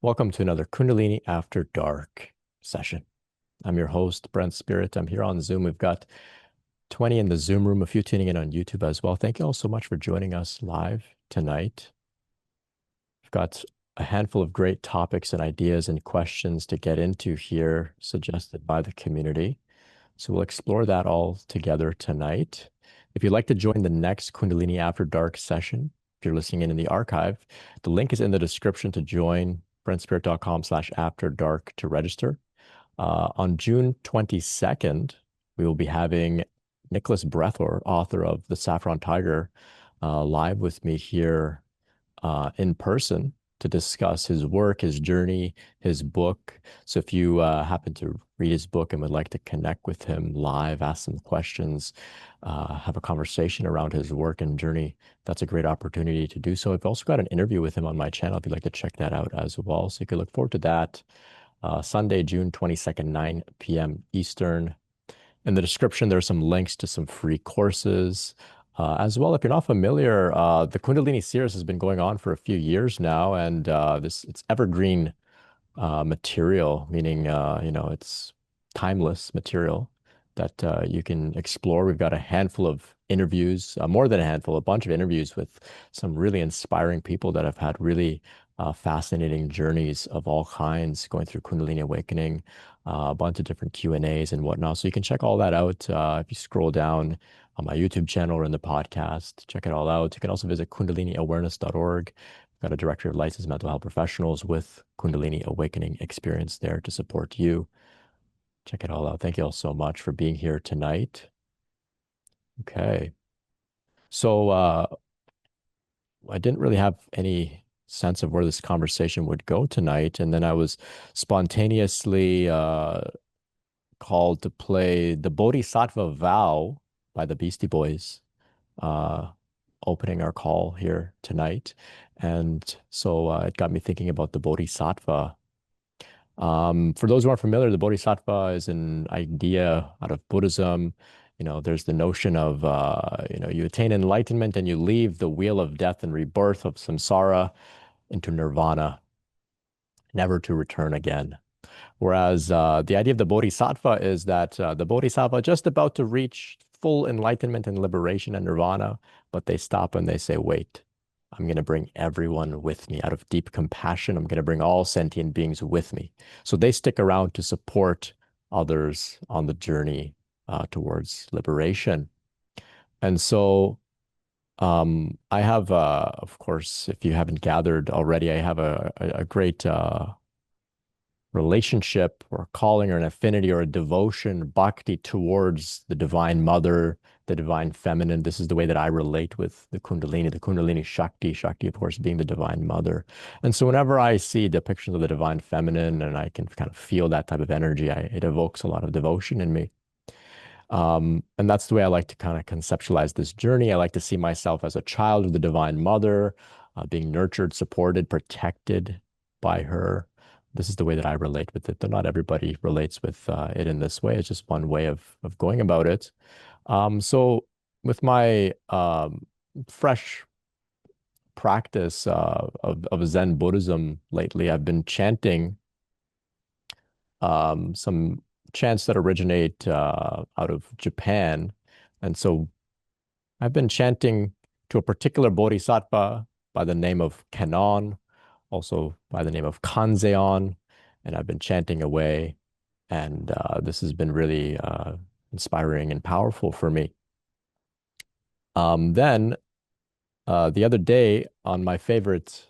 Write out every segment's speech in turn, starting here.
Welcome to another Kundalini After Dark session. I'm your host, Brent Spirit. I'm here on Zoom. We've got 20 in the Zoom room, a few tuning in on YouTube as well. Thank you all so much for joining us live tonight. We've got a handful of great topics and ideas and questions to get into here, suggested by the community. So we'll explore that all together tonight. If you'd like to join the next Kundalini After Dark session, if you're listening in the archive, the link is in the description to join brentspirit.com/afterdark to register. On June 22nd, we will be having Nicholas Brethor, author of The Saffron Tiger, live with me here in person to discuss his work, his journey, his book. So if you happen to read his book and would like to connect with him live, ask some questions, have a conversation around his work and journey, that's a great opportunity to do so. I've also got an interview with him on my channel if you'd like to check that out as well. So you can look forward to that. Sunday, June 22nd, 9 p.m. Eastern. In the description, there are some links to some free courses. As well, if you're not familiar, the Kundalini series has been going on for a few years now, and it's evergreen material, meaning it's timeless material that you can explore. We've got a handful of interviews, more than a handful, a bunch of interviews with some really inspiring people that have had really fascinating journeys of all kinds, going through Kundalini awakening, a bunch of different Q&As and whatnot. So you can check all that out if you scroll down on my YouTube channel or in the podcast. Check it all out. You can also visit kundaliniawareness.org. Got a directory of licensed mental health professionals with Kundalini awakening experience there to support you. Check it all out. Thank you all so much for being here tonight. Okay. So I didn't really have any sense of where this conversation would go tonight. And then I was spontaneously called to play the Bodhisattva Vow by the Beastie Boys, opening our call here tonight. And so it got me thinking about the Bodhisattva. For those who aren't familiar, the Bodhisattva is an idea out of Buddhism. There's the notion of, you attain enlightenment and you leave the wheel of death and rebirth of samsara into nirvana, never to return again. Whereas the idea of the Bodhisattva is that the Bodhisattva just about to reach full enlightenment and liberation and nirvana, but they stop and they say, wait, I'm going to bring everyone with me. Out of deep compassion, I'm going to bring all sentient beings with me. So they stick around to support others on the journey towards liberation. And so I have, of course, if you haven't gathered already, I have a great relationship or calling or an affinity or a devotion, bhakti towards the Divine Mother, the Divine Feminine. This is the way that I relate with the Kundalini Shakti, Shakti, of course, being the Divine Mother. And so whenever I see depictions of the Divine Feminine and I can kind of feel that type of energy, it evokes a lot of devotion in me. And that's the way I like to kind of conceptualize this journey. I like to see myself as a child of the Divine Mother, being nurtured, supported, protected by her. This is the way that I relate with it. Though not everybody relates with it in this way. It's just one way of going about it. So with my fresh practice of Zen Buddhism lately, I've been chanting some chants that originate out of Japan. And so I've been chanting to a particular bodhisattva by the name of Kannon, also by the name of Kanzeon, and I've been chanting away. And this has been really inspiring and powerful for me. Then the other day on my favorite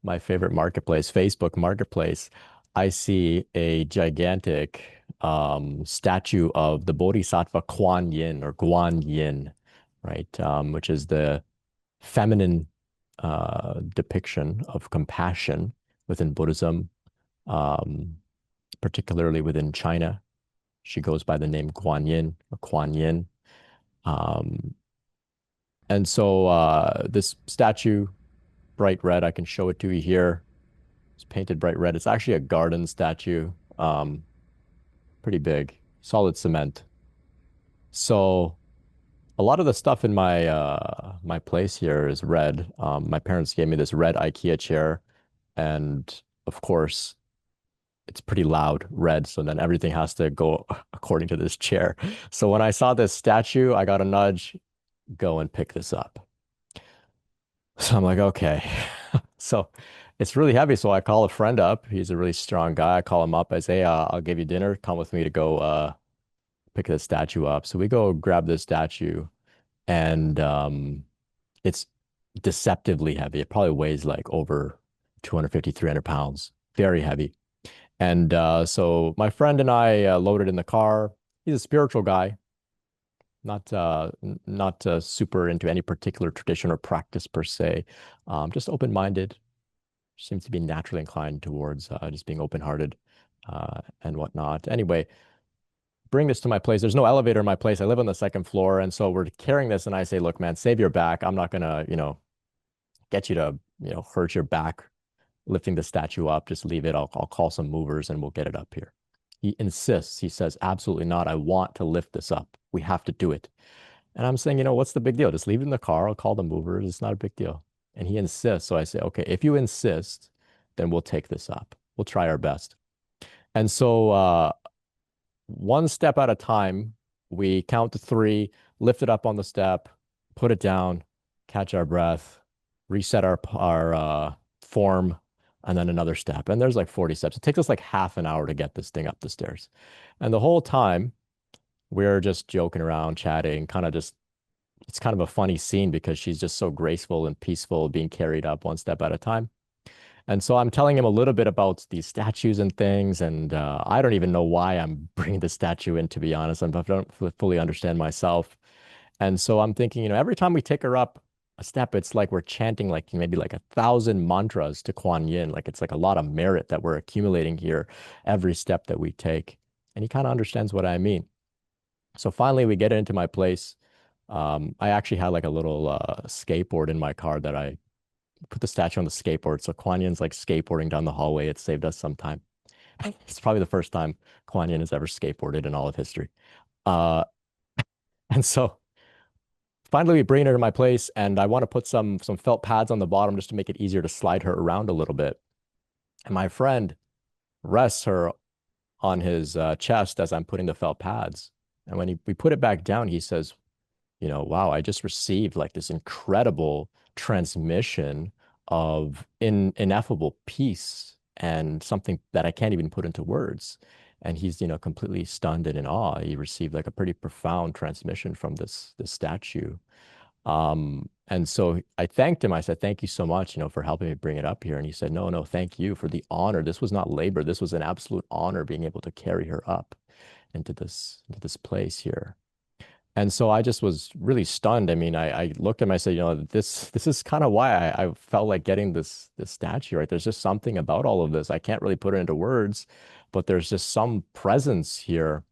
marketplace, Facebook Marketplace, I see a gigantic statue of the Bodhisattva Quan Yin or Guan Yin, right? Which is the feminine depiction of compassion within Buddhism, particularly within China. She goes by the name Guan Yin or Quan Yin. And so this statue, bright red, I can show it to you here. It's painted bright red. It's actually a garden statue, pretty big, solid cement. So a lot of the stuff in my my place here is red. My parents gave me this red IKEA chair And of course, it's pretty loud red. So then everything has to go according to this chair. So when I saw this statue, I got a nudge, go and pick this up. So I'm like, okay. So it's really heavy. So I call a friend up. He's a really strong guy. I call him up. I say, I'll give you dinner. Come with me to go pick this statue up. So we go grab this statue, and it's deceptively heavy. It probably weighs like over 250, 300 pounds. Very heavy. And so my friend and I loaded in the car. He's a spiritual guy, not super into any particular tradition or practice per se. Just open-minded. Seems to be naturally inclined towards just being open-hearted and whatnot. Anyway, bring this to my place. There's no elevator in my place. I live on the second floor, and so we're carrying this. And I say, "Look, man, save your back. I'm not gonna, get you to, hurt your back lifting the statue up. Just leave it. I'll call some movers and we'll get it up here." He insists. He says, "Absolutely not. I want to lift this up. We have to do it." And I'm saying, what's the big deal? Just leave it in the car. I'll call the movers. It's not a big deal. And he insists. So I say, "Okay, if you insist, then we'll take this up. We'll try our best." And so one step at a time, we count to three, lift it up on the step, put it down, catch our breath, reset our form, and then another step. And there's like 40 steps. It takes us like half an hour to get this thing up the stairs. And the whole time, we're just joking around, chatting, kind of just, it's kind of a funny scene because she's just so graceful and peaceful, being carried up one step at a time. And so I'm telling him a little bit about these statues and things, and I don't even know why I'm bringing the statue in, to be honest. I don't fully understand myself. And so I'm thinking, every time we take her up a step, it's like we're chanting like maybe like 1,000 mantras to Quan Yin. Like it's like a lot of merit that we're accumulating here every step that we take. And he kind of understands what I mean. So finally, we get into my place. I actually had like a little skateboard in my car that I put the statue on the skateboard. So Kuan Yin's like skateboarding down the hallway. It saved us some time. It's probably the first time Kuan Yin has ever skateboarded in all of history. Uh, and so finally we bring her to my place, and I want to put some felt pads on the bottom just to make it easier to slide her around a little bit. And my friend rests her on his chest as I'm putting the felt pads. And when we put it back down, he says, wow, I just received like this incredible transmission of ineffable peace and something that I can't even put into words. And he's, completely stunned and in awe. He received like a pretty profound transmission from this statue. And so I thanked him. I said, "Thank you so much, for helping me bring it up here." And he said, "No, no, thank you for the honor. This was not labor. This was an absolute honor being able to carry her up into this place here." And so I just was really stunned. I mean, I looked at him, I said, this is kind of why I felt like getting this statue, right? There's just something about all of this. I can't really put it into words, but there's just some presence here.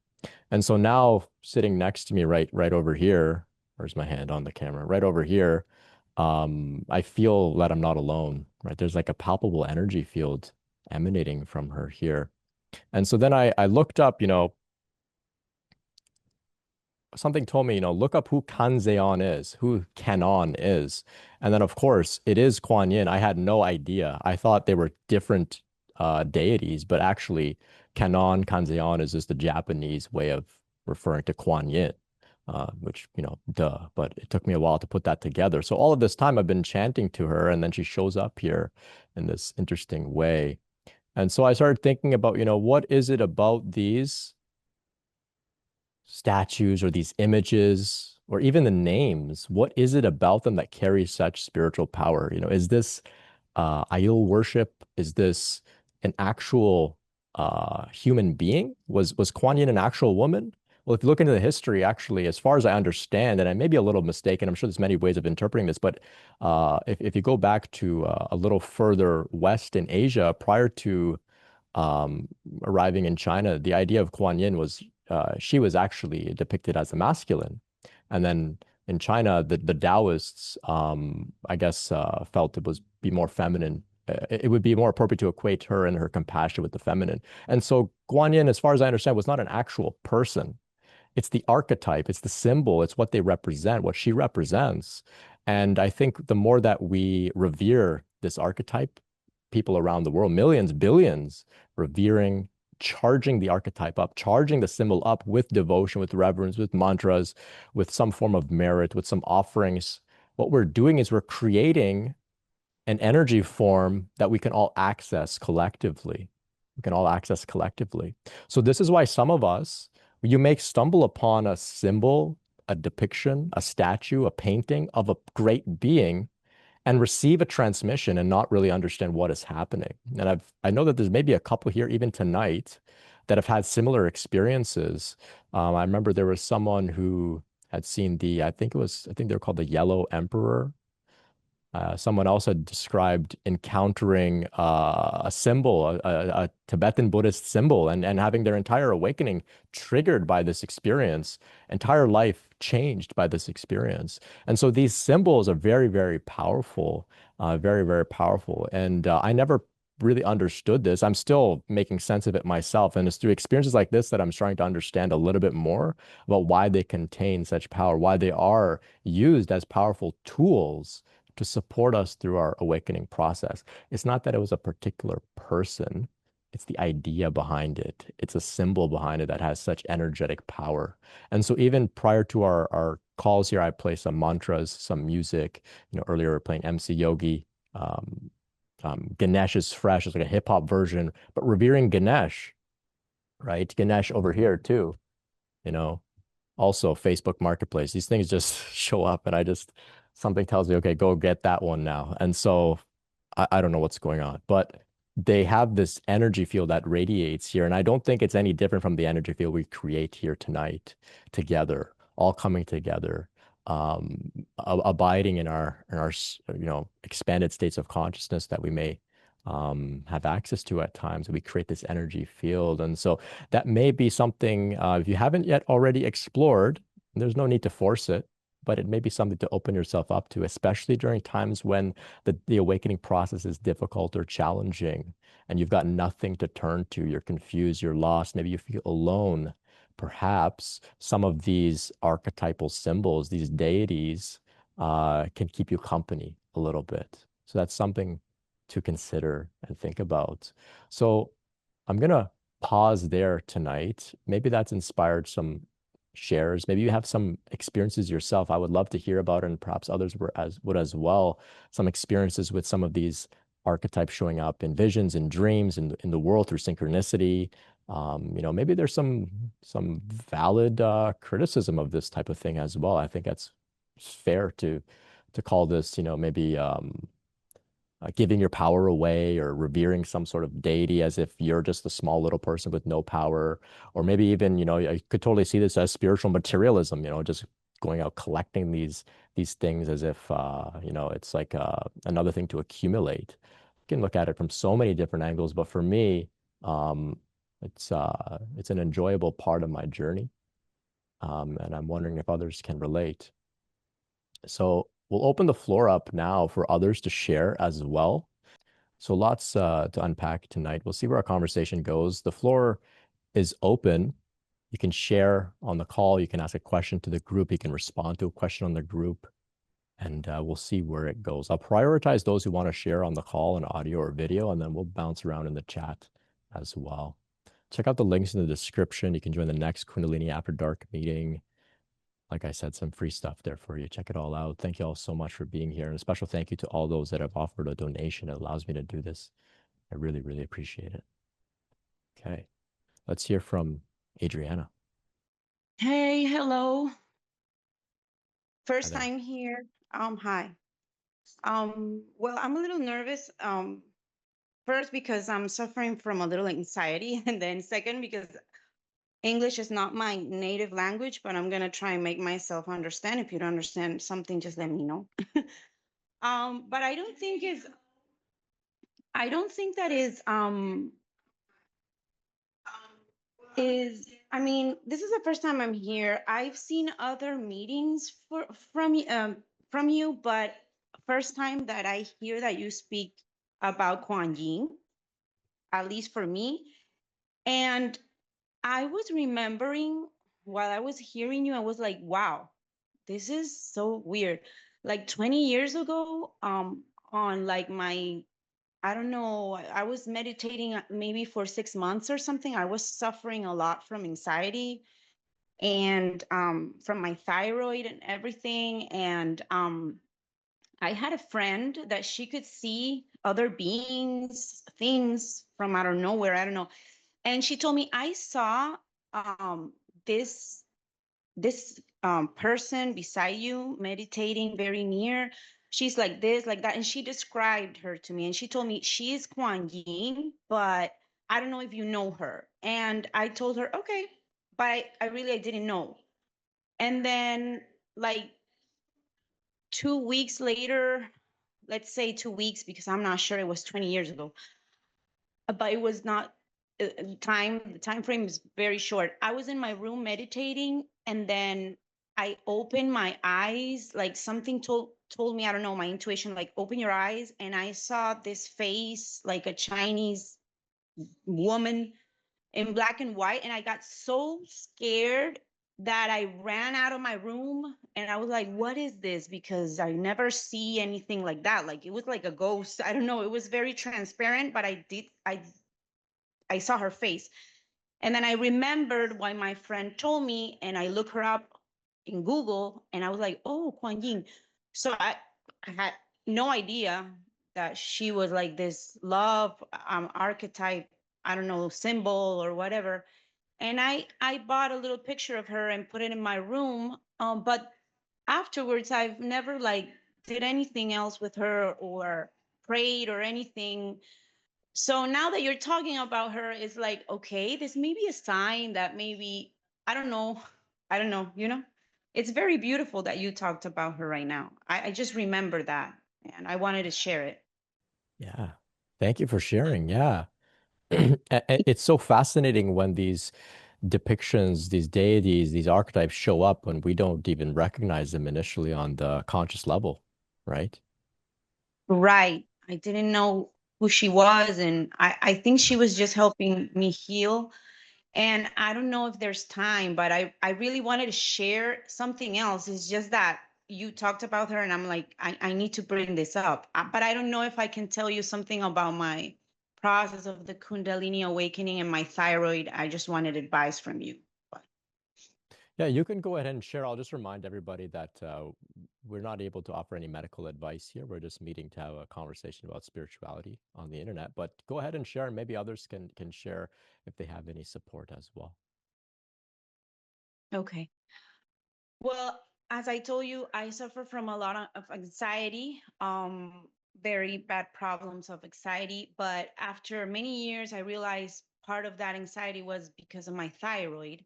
And so now sitting next to me, right over here, where's my hand on the camera? Right over here, I feel that I'm not alone, right? There's like a palpable energy field emanating from her here. And so then I looked up, something told me, look up who Kanzeon is, who Kanon is. And then, of course, it is Kuan Yin. I had no idea. I thought they were different deities, but actually, Kanon, Kanzeon is just the Japanese way of referring to Kuan Yin, which, duh. But it took me a while to put that together. So all of this time, I've been chanting to her, and then she shows up here in this interesting way. And so I started thinking about, what is it about these statues or these images or even the names? What is it about them that carries such spiritual power? Is this idol worship? Is this an actual human being? Was Kuan Yin an actual woman? Well, if you look into the history, actually, as far as I understand, and I may be a little mistaken, I'm sure there's many ways of interpreting this, but if you go back to a little further west in Asia, prior to arriving in China, the idea of Kuan Yin was she was actually depicted as a masculine. And then in China, the Taoists, I guess, felt it was be more feminine. It would be more appropriate to equate her and her compassion with the feminine. And so Kuan Yin, as far as I understand, was not an actual person. It's the archetype, it's the symbol, it's what they represent, what she represents. And I think the more that we revere this archetype, people around the world, millions, billions, revering, charging the archetype up, charging the symbol up with devotion, with reverence, with mantras, with some form of merit, with some offerings. What we're doing is we're creating an energy form that we can all access collectively. We can all access collectively. So this is why some of us, you may stumble upon a symbol, a depiction, a statue, a painting of a great being and receive a transmission and not really understand what is happening. And I know that there's maybe a couple here even tonight that have had similar experiences. I remember there was someone who had seen I think they're called the Yellow Emperor. Someone else had described encountering a symbol, a Tibetan Buddhist symbol, and having their entire awakening triggered by this experience, entire life changed by this experience. And so these symbols are very, very powerful, very, very powerful. And I never really understood this. I'm still making sense of it myself. And it's through experiences like this that I'm starting to understand a little bit more about why they contain such power, why they are used as powerful tools to support us through our awakening process. It's not that it was a particular person, it's the idea behind it. It's a symbol behind it that has such energetic power. And so even prior to our calls here, I play some mantras, some music. Earlier we were playing MC Yogi. Ganesh is fresh. It's like a hip hop version, but revering Ganesh, right? Ganesh over here too, you know, also Facebook Marketplace. These things just show up and something tells me, okay, go get that one now. And so I don't know what's going on, but they have this energy field that radiates here. And I don't think it's any different from the energy field we create here tonight together, all coming together, abiding in our expanded states of consciousness that we may have access to at times. We create this energy field. And so that may be something, if you haven't yet already explored, there's no need to force it, but it may be something to open yourself up to, especially during times when the awakening process is difficult or challenging and you've got nothing to turn to. You're confused, you're lost, maybe you feel alone. Perhaps some of these archetypal symbols, these deities, can keep you company a little bit. So that's something to consider and think about. So I'm going to pause there tonight. Maybe that's inspired some shares. Maybe you have some experiences yourself. I would love to hear about it, and perhaps others would as well. Some experiences with some of these archetypes showing up in visions and dreams in the world through synchronicity. Maybe there's some valid criticism of this type of thing as well. I think that's fair to call this, maybe giving your power away or revering some sort of deity as if you're just a small little person with no power. Or maybe even, I could totally see this as spiritual materialism, just going out collecting these things as if, it's like another thing to accumulate. You can look at it from so many different angles, but for me, it's an enjoyable part of my journey. And I'm wondering if others can relate. So we'll open the floor up now for others to share as well. So lots to unpack tonight. We'll see where our conversation goes. The floor is open. You can share on the call. You can ask a question to the group. You can respond to a question on the group. And we'll see where it goes. I'll prioritize those who want to share on the call in audio or video, and then we'll bounce around in the chat as well. Check out the links in the description. You can join the next Kundalini After Dark meeting. Like I said, some free stuff there for you. Check it all out. Thank you all so much for being here. And a special thank you to all those that have offered a donation. It allows me to do this. I really, really appreciate it. Okay. Let's hear from Adriana. Hey, hello. First time here. Hi. Well, I'm a little nervous. First because I'm suffering from a little anxiety, and then second because English is not my native language, but I'm gonna try and make myself understand. If you don't understand something, just let me know. But I don't think that I mean, this is the first time I'm here. I've seen other meetings from you, but first time that I hear that you speak about Quan Yin, at least for me. And I was remembering while I was hearing you, I was like, wow, this is so weird. Like 20 years ago, on like my I don't know, I was meditating maybe for 6 months or something. I was suffering a lot from anxiety and from my thyroid and everything. And I had a friend that she could see other beings, things from out of nowhere. I don't know. And she told me, I saw um, this person beside you meditating very near. She's like this, like that. And she described her to me. And she told me she is Quan Yin, but I don't know if you know her. And I told her, okay. But I didn't know. And then, like 2 weeks later, let's say 2 weeks, because I'm not sure, it was 20 years ago, but it was not the time frame is very short. I was in my room meditating, and then I opened my eyes, like something told me, I don't know, my intuition, like open your eyes, and I saw this face, like a Chinese woman in black and white. And I got so scared that I ran out of my room, and I was like, what is this? Because I never see anything like that. Like it was like a ghost. I don't know. It was very transparent, but I saw her face. And then I remembered why my friend told me, and I looked her up in Google, and I was like, oh, Quan Yin. So I had no idea that she was like this love archetype, I don't know, symbol or whatever. And I bought a little picture of her and put it in my room. But afterwards, I've never like did anything else with her or prayed or anything. So now that you're talking about her, it's like, okay, this may be a sign that maybe, I don't know, I don't know, you know? It's very beautiful that you talked about her right now. I just remember that and I wanted to share it. Yeah. Thank you for sharing. Yeah. It's so fascinating when these depictions, these deities, these archetypes show up when we don't even recognize them initially on the conscious level, right? Right. I didn't know who she was. And I think she was just helping me heal. And I don't know if there's time, but I really wanted to share something else. It's just that you talked about her, and I'm like, I need to bring this up. But I don't know if I can tell you something about my process of the Kundalini awakening and my thyroid. I just wanted advice from you. But Yeah, you can go ahead and share. I'll just remind everybody that we're not able to offer any medical advice here. We're just meeting to have a conversation about spirituality on the internet. But go ahead and share, and maybe others can share if they have any support as well. okay. Well, as I told you, I suffer from a lot of anxiety, very bad problems of anxiety. But after many years, I realized part of that anxiety was because of my thyroid.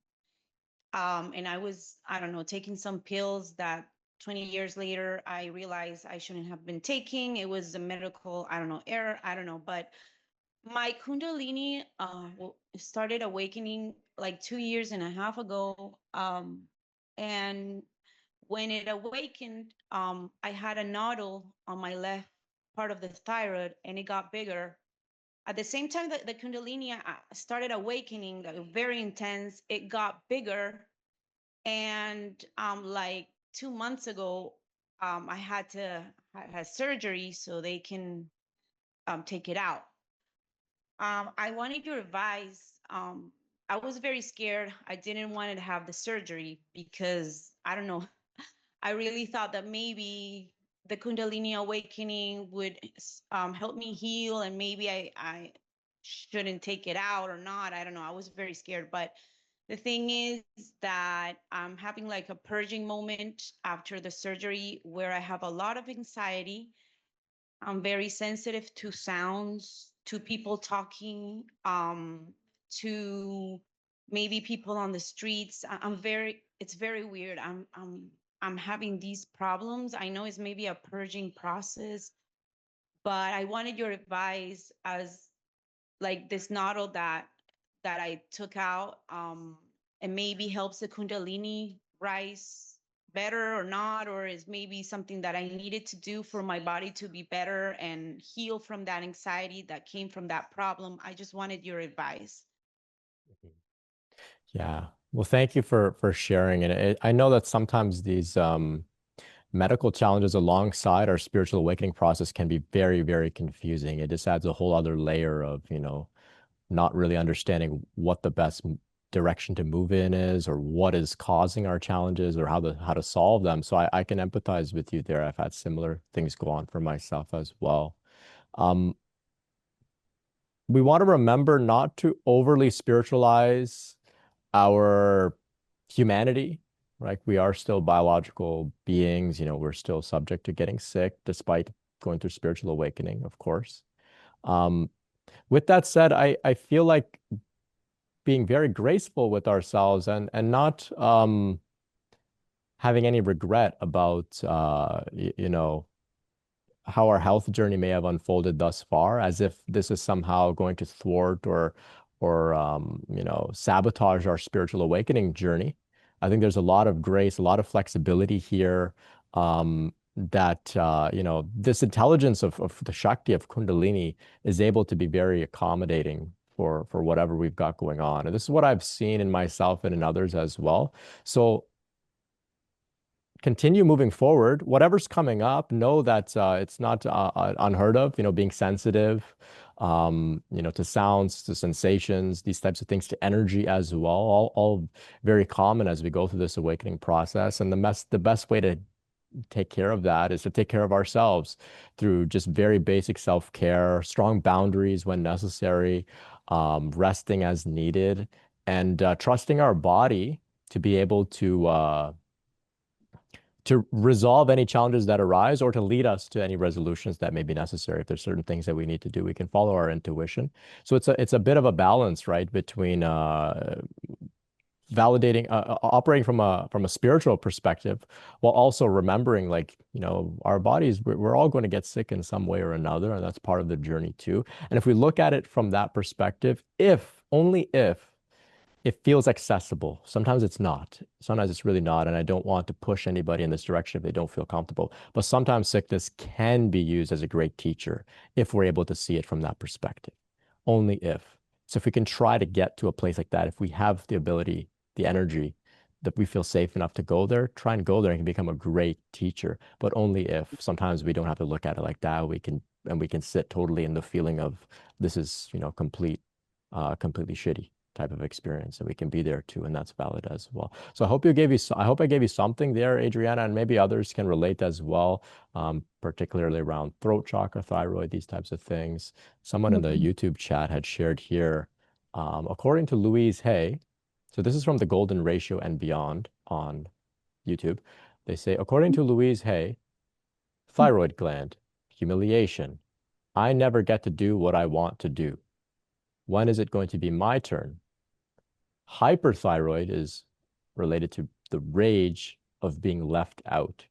And I was, I don't know, taking some pills that 20 years later, I realized I shouldn't have been taking. It was a medical, I don't know, error. I don't know. But my Kundalini started awakening like 2 years and a half ago. And when it awakened, I had a nodule on my left part of the thyroid, and it got bigger. At the same time that the Kundalini started awakening, like very intense, it got bigger. And like 2 months ago, I had to have surgery so they can take it out. I wanted your advice. I was very scared. I didn't want to have the surgery because I don't know. I really thought that maybe the Kundalini awakening would help me heal, and maybe I shouldn't take it out or not. I don't know. I was very scared. But the thing is that I'm having like a purging moment after the surgery where I have a lot of anxiety. I'm very sensitive to sounds, to people talking, to maybe people on the streets. I'm very, it's very weird. I'm having these problems. I know it's maybe a purging process, but I wanted your advice as like this nodule that I took out, and maybe helps the Kundalini rise better or not, or is maybe something that I needed to do for my body to be better and heal from that anxiety that came from that problem. I just wanted your advice. Mhm. Yeah. Well, thank you for sharing. And I know that sometimes medical challenges alongside our spiritual awakening process can be very, very confusing. It just adds a whole other layer of, not really understanding what the best direction to move in is, or what is causing our challenges, or how to solve them. So I can empathize with you there. I've had similar things go on for myself as well. Um, we want to remember not to overly spiritualize our humanity, right? We are still biological beings. We're still subject to getting sick despite going through spiritual awakening, of course. Um, with that said, I feel like being very graceful with ourselves, and not having any regret about how our health journey may have unfolded thus far, as if this is somehow going to thwart or sabotage our spiritual awakening journey. I think there's a lot of grace, a lot of flexibility here. That this intelligence of the Shakti of Kundalini is able to be very accommodating for whatever we've got going on. And this is what I've seen in myself and in others as well. So continue moving forward. Whatever's coming up, know that it's not unheard of. Being sensitive, to sounds, to sensations, these types of things, to energy as well. All very common as we go through this awakening process. And the best way to take care of that is to take care of ourselves through just very basic self-care, strong boundaries when necessary, resting as needed, and trusting our body to be able to resolve any challenges that arise, or to lead us to any resolutions that may be necessary. If there's certain things that we need to do, we can follow our intuition. So it's a bit of a balance, right, between validating, operating from a spiritual perspective, while also remembering, like, our bodies, we're all going to get sick in some way or another, and that's part of the journey too. And if we look at it from that perspective, if only if it feels accessible. Sometimes it's not. Sometimes it's really not. And I don't want to push anybody in this direction if they don't feel comfortable. But sometimes sickness can be used as a great teacher if we're able to see it from that perspective. Only if. So if we can try to get to a place like that, if we have the ability, the energy, that we feel safe enough to go there, try and go there and can become a great teacher. But only if. Sometimes we don't have to look at it like that. We can sit totally in the feeling of this is, completely shitty type of experience, and we can be there too, and that's valid as well. So I hope I gave you something there, Adriana, and maybe others can relate as well, particularly around throat chakra, thyroid, these types of things. Someone in the Mhm. YouTube chat had shared here, according to Louise Hay, so this is from the Golden Ratio and Beyond on YouTube. They say, according to Louise Hay, thyroid gland, humiliation. I never get to do what I want to do. When is it going to be my turn? Hyperthyroid is related to the rage of being left out.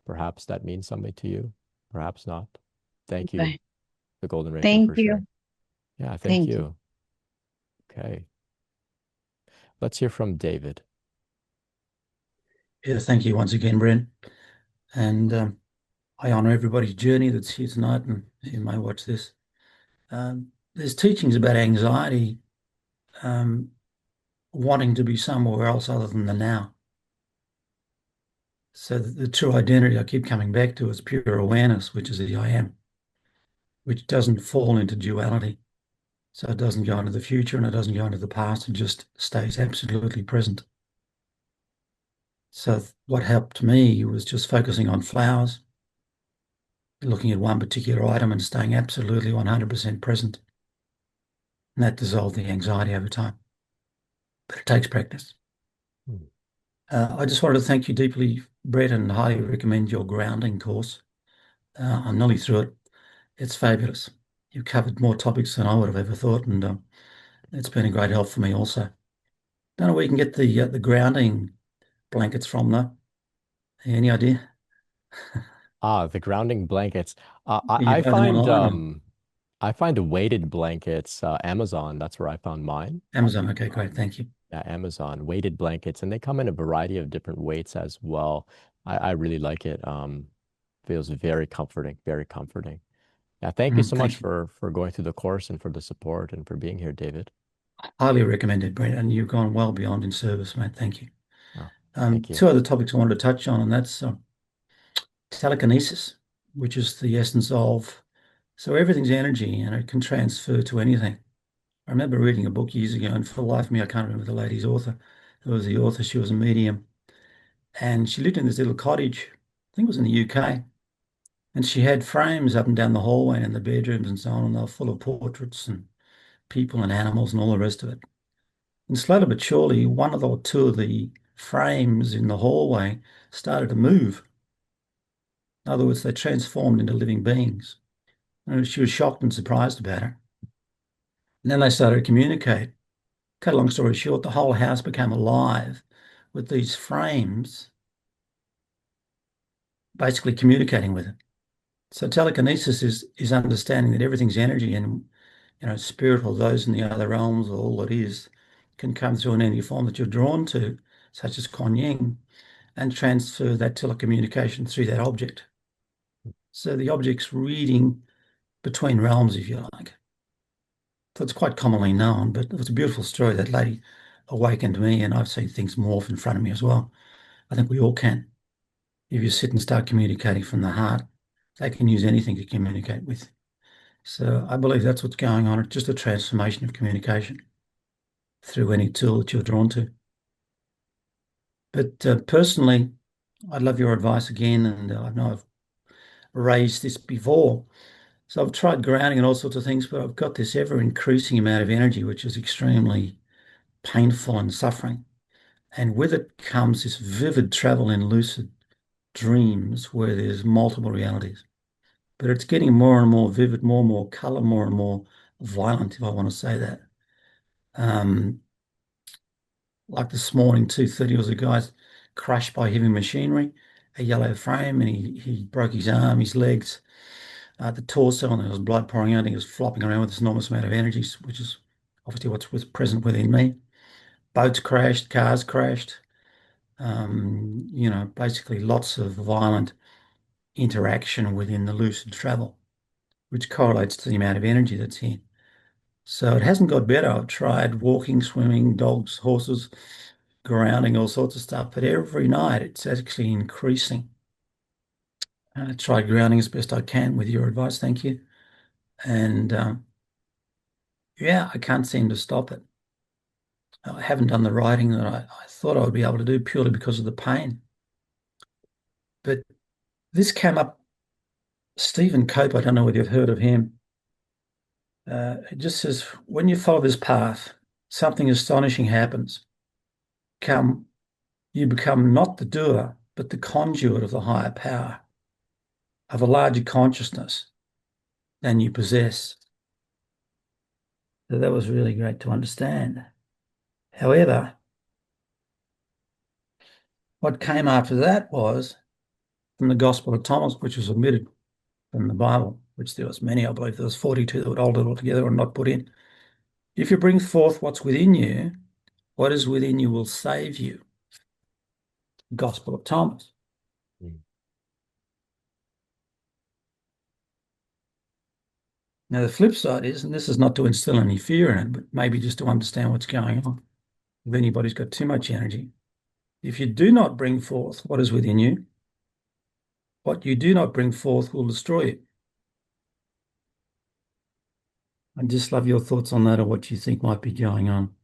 Perhaps that means something to you, perhaps not. Thank you, Okay. the Golden Ratio, Thank for you. sharing. Yeah, thank Thank you. you. Okay, let's hear from David. Yeah, thank you once again, Brent. And I honor everybody's journey that's here tonight and who may watch this. There's teachings about anxiety wanting to be somewhere else other than the now. So the true identity I keep coming back to is pure awareness, which is the I am, which doesn't fall into duality. So it doesn't go into the future and it doesn't go into the past. It just stays absolutely present. So what helped me was just focusing on flowers, looking at one particular item and staying absolutely 100% present. And that dissolved the anxiety over time. But it takes practice. Hmm. I just wanted to thank you deeply, Brett, and highly recommend your grounding course. I'm nearly through it. It's fabulous. You've covered more topics than I would have ever thought, and it's been a great help for me also. Don't know where you can get the grounding blankets from, though. Any idea? The grounding blankets. I, You I buy them find online or I find weighted blankets, Amazon. That's where I found mine. Amazon? Okay, great. Thank you. Yeah, Amazon weighted blankets, and they come in a variety of different weights as well. I really like it. Feels very comforting, very comforting. Yeah, thank you so much Thank you. for going through the course and for the support and for being here, David. Highly recommended, Brett, and you've gone well beyond in service, mate. Thank you. Oh, thank you. Two other topics I wanted to touch on, and that's telekinesis, which is the essence of, so everything's energy and it can transfer to anything. I remember reading a book years ago, and for the life of me, I can't remember the lady's author. Who was the author? She was a medium, and she lived in this little cottage. I think it was in the UK, and she had frames up and down the hallway and in the bedrooms and so on, and they were full of portraits and people and animals and all the rest of it. And slowly but surely, one of the or two of the frames in the hallway started to move. In other words, they transformed into living beings. And she was shocked and surprised about it. And then they started to communicate. Cut a long story short, the whole house became alive with these frames basically communicating with it. So telekinesis is understanding that everything's energy, and spirit or those in the other realms or all it is can come through in any form that you're drawn to, such as Quan Yin, and transfer that telecommunication through that object. So the object's reading between realms, if you like. So it's quite commonly known, but it was a beautiful story. That lady awakened me, and I've seen things morph in front of me as well. I think we all can. If you sit and start communicating from the heart, they can use anything to communicate with. So I believe that's what's going on. It's just a transformation of communication through any tool that you're drawn to. But personally, I'd love your advice again, and I know I've raised this before. So I've tried grounding and all sorts of things, but I've got this ever increasing amount of energy, which is extremely painful and suffering. And with it comes this vivid travel in lucid dreams where there's multiple realities. But it's getting more and more vivid, more and more color, more and more violent, if I want to say that. Um, like this morning, 2:30, was a guy crushed by heavy machinery, a yellow frame, and he broke his arm, his legs, the torso, and there was blood pouring out, and he was flopping around with this enormous amount of energy, which is obviously what's was present within me. Boats crashed, cars crashed, basically lots of violent interaction within the lucid travel, which correlates to the amount of energy that's here. So it hasn't got better. I've tried walking, swimming, dogs, horses, grounding, all sorts of stuff, but every night it's actually increasing. I tried grounding as best I can with your advice, thank you. And yeah, I can't seem to stop it. I haven't done the writing that I thought I would be able to do purely because of the pain. But this came up, Stephen Cope, I don't know whether you've heard of him. It just says, when you follow this path, something astonishing happens. You become not the doer, but the conduit of the higher power, of a larger consciousness than you possess. So that was really great to understand. However, what came after that was from the Gospel of Thomas, which was omitted from the Bible, which there was many, I believe there was 42 that were altered altogether and not put in. If you bring forth what's within you, what is within you will save you. Gospel of Thomas. Mm. Now, the flip side is, and this is not to instill any fear in it, but maybe just to understand what's going on. If anybody's got too much energy, if you do not bring forth what is within you, what you do not bring forth will destroy you. I just love your thoughts on that, or what you think might be going on.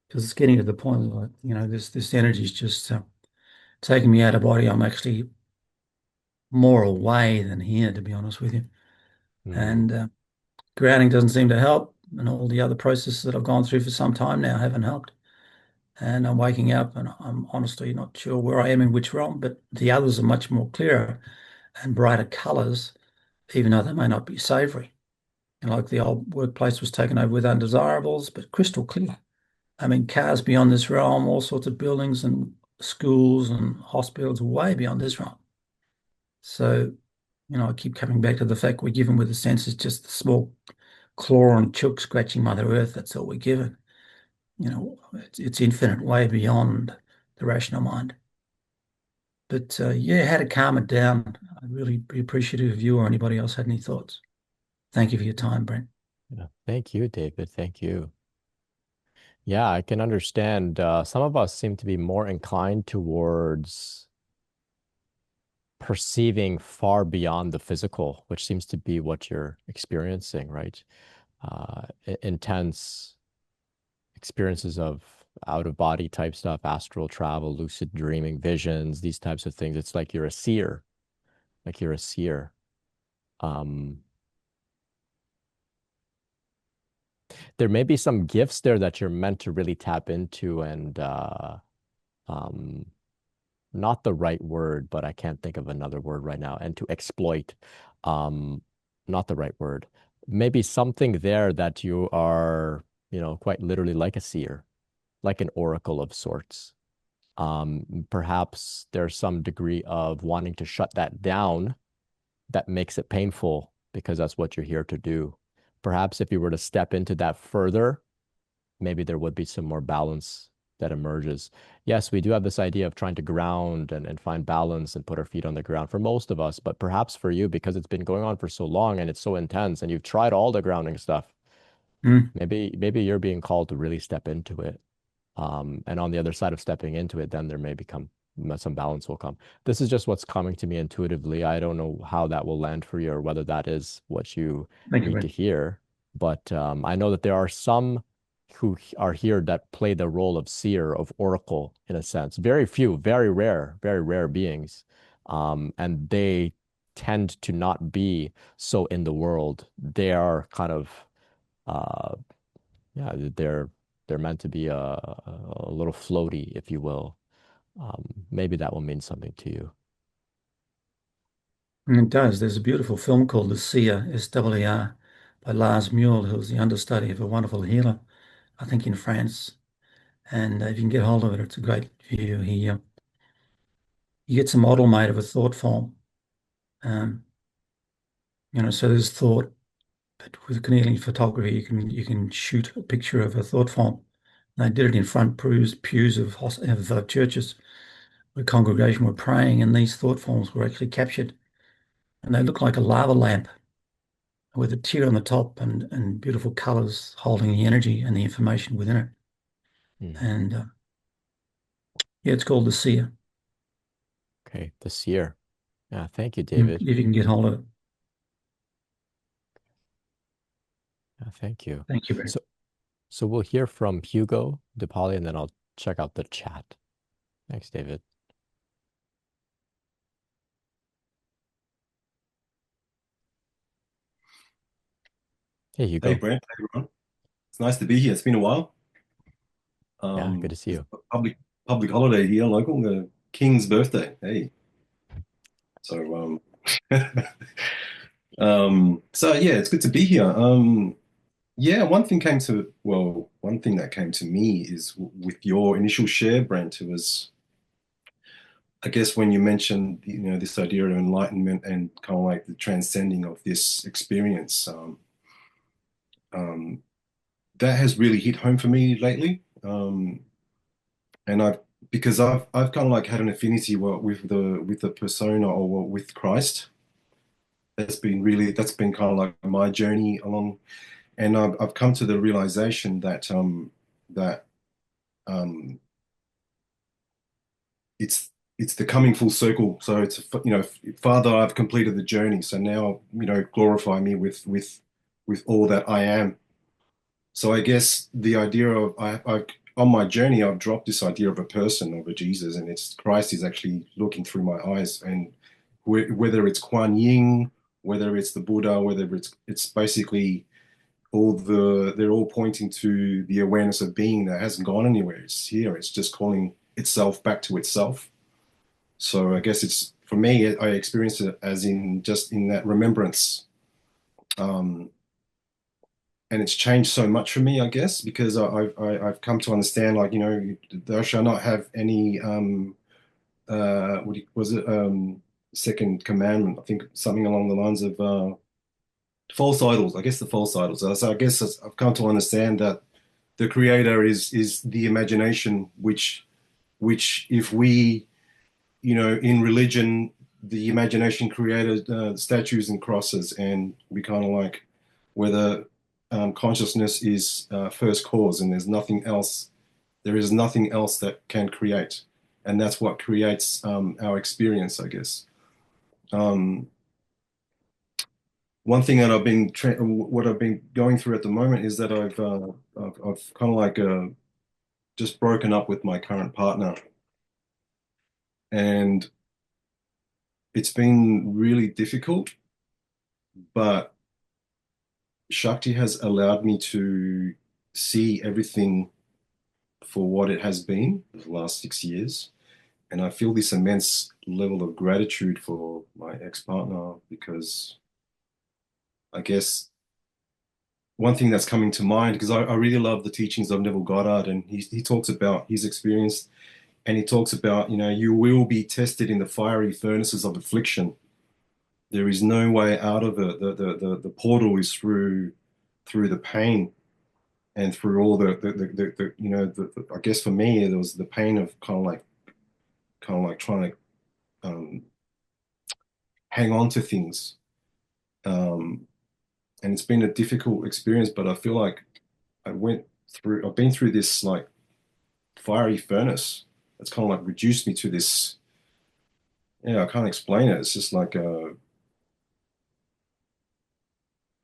Because it's getting to the point of, this energy is just taking me out of body. I'm actually more away than here, to be honest with you. Mm. And grounding doesn't seem to help. And all the other processes that I've gone through for some time now haven't helped. And I'm waking up and I'm honestly not sure where I am in which realm, but the others are much more clearer and brighter colors, even though they may not be savory. And like the old workplace was taken over with undesirables, but crystal clear. I mean, cars beyond this realm, all sorts of buildings and schools and hospitals way beyond this realm. So, I keep coming back to the fact we're given with the senses just the small claw and chook scratching Mother Earth. That's all we're given. It's infinite, way beyond the rational mind. But yeah, how to calm it down. I'd really be appreciative if you or anybody else had any thoughts. Thank you for your time, Brent. Yeah. Thank you, David. Thank you. Yeah, I can understand. Some of us seem to be more inclined towards perceiving far beyond the physical, which seems to be what you're experiencing, right? Intense experiences of out of body type stuff, astral travel, lucid dreaming, visions, these types of things. It's like you're a seer, like you're a seer. Um, there may be some gifts there that you're meant to really tap into and um, not the right word, but I can't think of another word right now, and to exploit, um, not the right word. Maybe something there that you are, quite literally like a seer, like an oracle of sorts. Perhaps there's some degree of wanting to shut that down that makes it painful because that's what you're here to do. Perhaps if you were to step into that further, maybe there would be some more balance that emerges. Yes, we do have this idea of trying to ground and find balance and put our feet on the ground for most of us, but perhaps for you, because it's been going on for so long and it's so intense and you've tried all the grounding stuff, Mm. maybe you're being called to really step into it. And on the other side of stepping into it, then there may become some balance will come. This is just what's coming to me intuitively. I don't know how that will land for you or whether that is what you Thank you, need to Brett. hear. But I know that there are some who are here that play the role of seer, of oracle, in a sense. Very few, very rare beings. And they tend to not be so in the world. They are kind of uh, yeah, they're meant to be a little floaty, if you will. Maybe that will mean something to you. And it does. There's a beautiful film called The Seer, SWR, by Lars Muehl, who's the understudy of a wonderful healer, I think in France. And if you can get hold of it, it's a great view. He gets a model made of a thought form. Um, so there's thought, but with Kundalini photography, you can shoot a picture of a thought form. And they did it in front pews of churches where congregation were praying, and these thought forms were actually captured, and they look like a lava lamp with a tear on the top and beautiful colors holding the energy and the information within it. Hmm. And yeah, it's called The Seer. Okay, this year. Yeah, thank you, If David. you can get hold of it. Yeah, thank you. Thank you, Brett. So we'll hear from Hugo DePauli, and then I'll check out the chat. Thanks, David. Hey, Hey, Hugo. Brent. Hey, everyone. It's nice to be here. It's been a while. Yeah, good to see It's you. a public holiday here, local, the King's birthday. Hey, so so yeah, it's good to be here. Yeah, one thing that came to me is with your initial share, Brent. It was, I guess, when you mentioned, this idea of enlightenment and kind of like the transcending of this experience. Um, that has really hit home for me lately. And because I've kind of like had an affinity with the persona or with Christ. That's been kind of like my journey along, and I've come to the realization that um it's the coming full circle. So it's, Father, I've completed the journey. So now, glorify me with all that I am. So I guess the idea of I on my journey, I've dropped this idea of a person, of a Jesus, and it's Christ is actually looking through my eyes. And whether it's Quan Yin, whether it's the Buddha, whether it's basically they're all pointing to the awareness of being that hasn't gone anywhere. It's here. It's just calling itself back to itself. So I guess it's for me, I experience it as in just in that remembrance. Um, and it's changed so much for me, I guess, because I've come to understand, like, thou shalt not have any was it second commandment? I think something along the lines of false idols. I guess the false idols. So I guess I've come to understand that the creator is the imagination, which if we, in religion, the imagination created statues and crosses, and we kind of like whether consciousness is first cause, and there's nothing else. There is nothing else that can create, and that's what creates our experience, I guess. Um, one thing that what I've been going through at the moment is that I've kind of like just broken up with my current partner, and it's been really difficult, but Shakti has allowed me to see everything for what it has been for the last 6 years. And I feel this immense level of gratitude for my ex-partner because I guess one thing that's coming to mind, because I really love the teachings of Neville Goddard, and he talks about his experience, and he talks about, you will be tested in the fiery furnaces of affliction. There is no way out of it. The portal is through the pain and through all I guess for me there was the pain of kind of like trying to hang on to things. And it's been a difficult experience, but I feel like I've been through this like fiery furnace that's kind of like reduced me to this. Yeah, I can't explain it. It's just like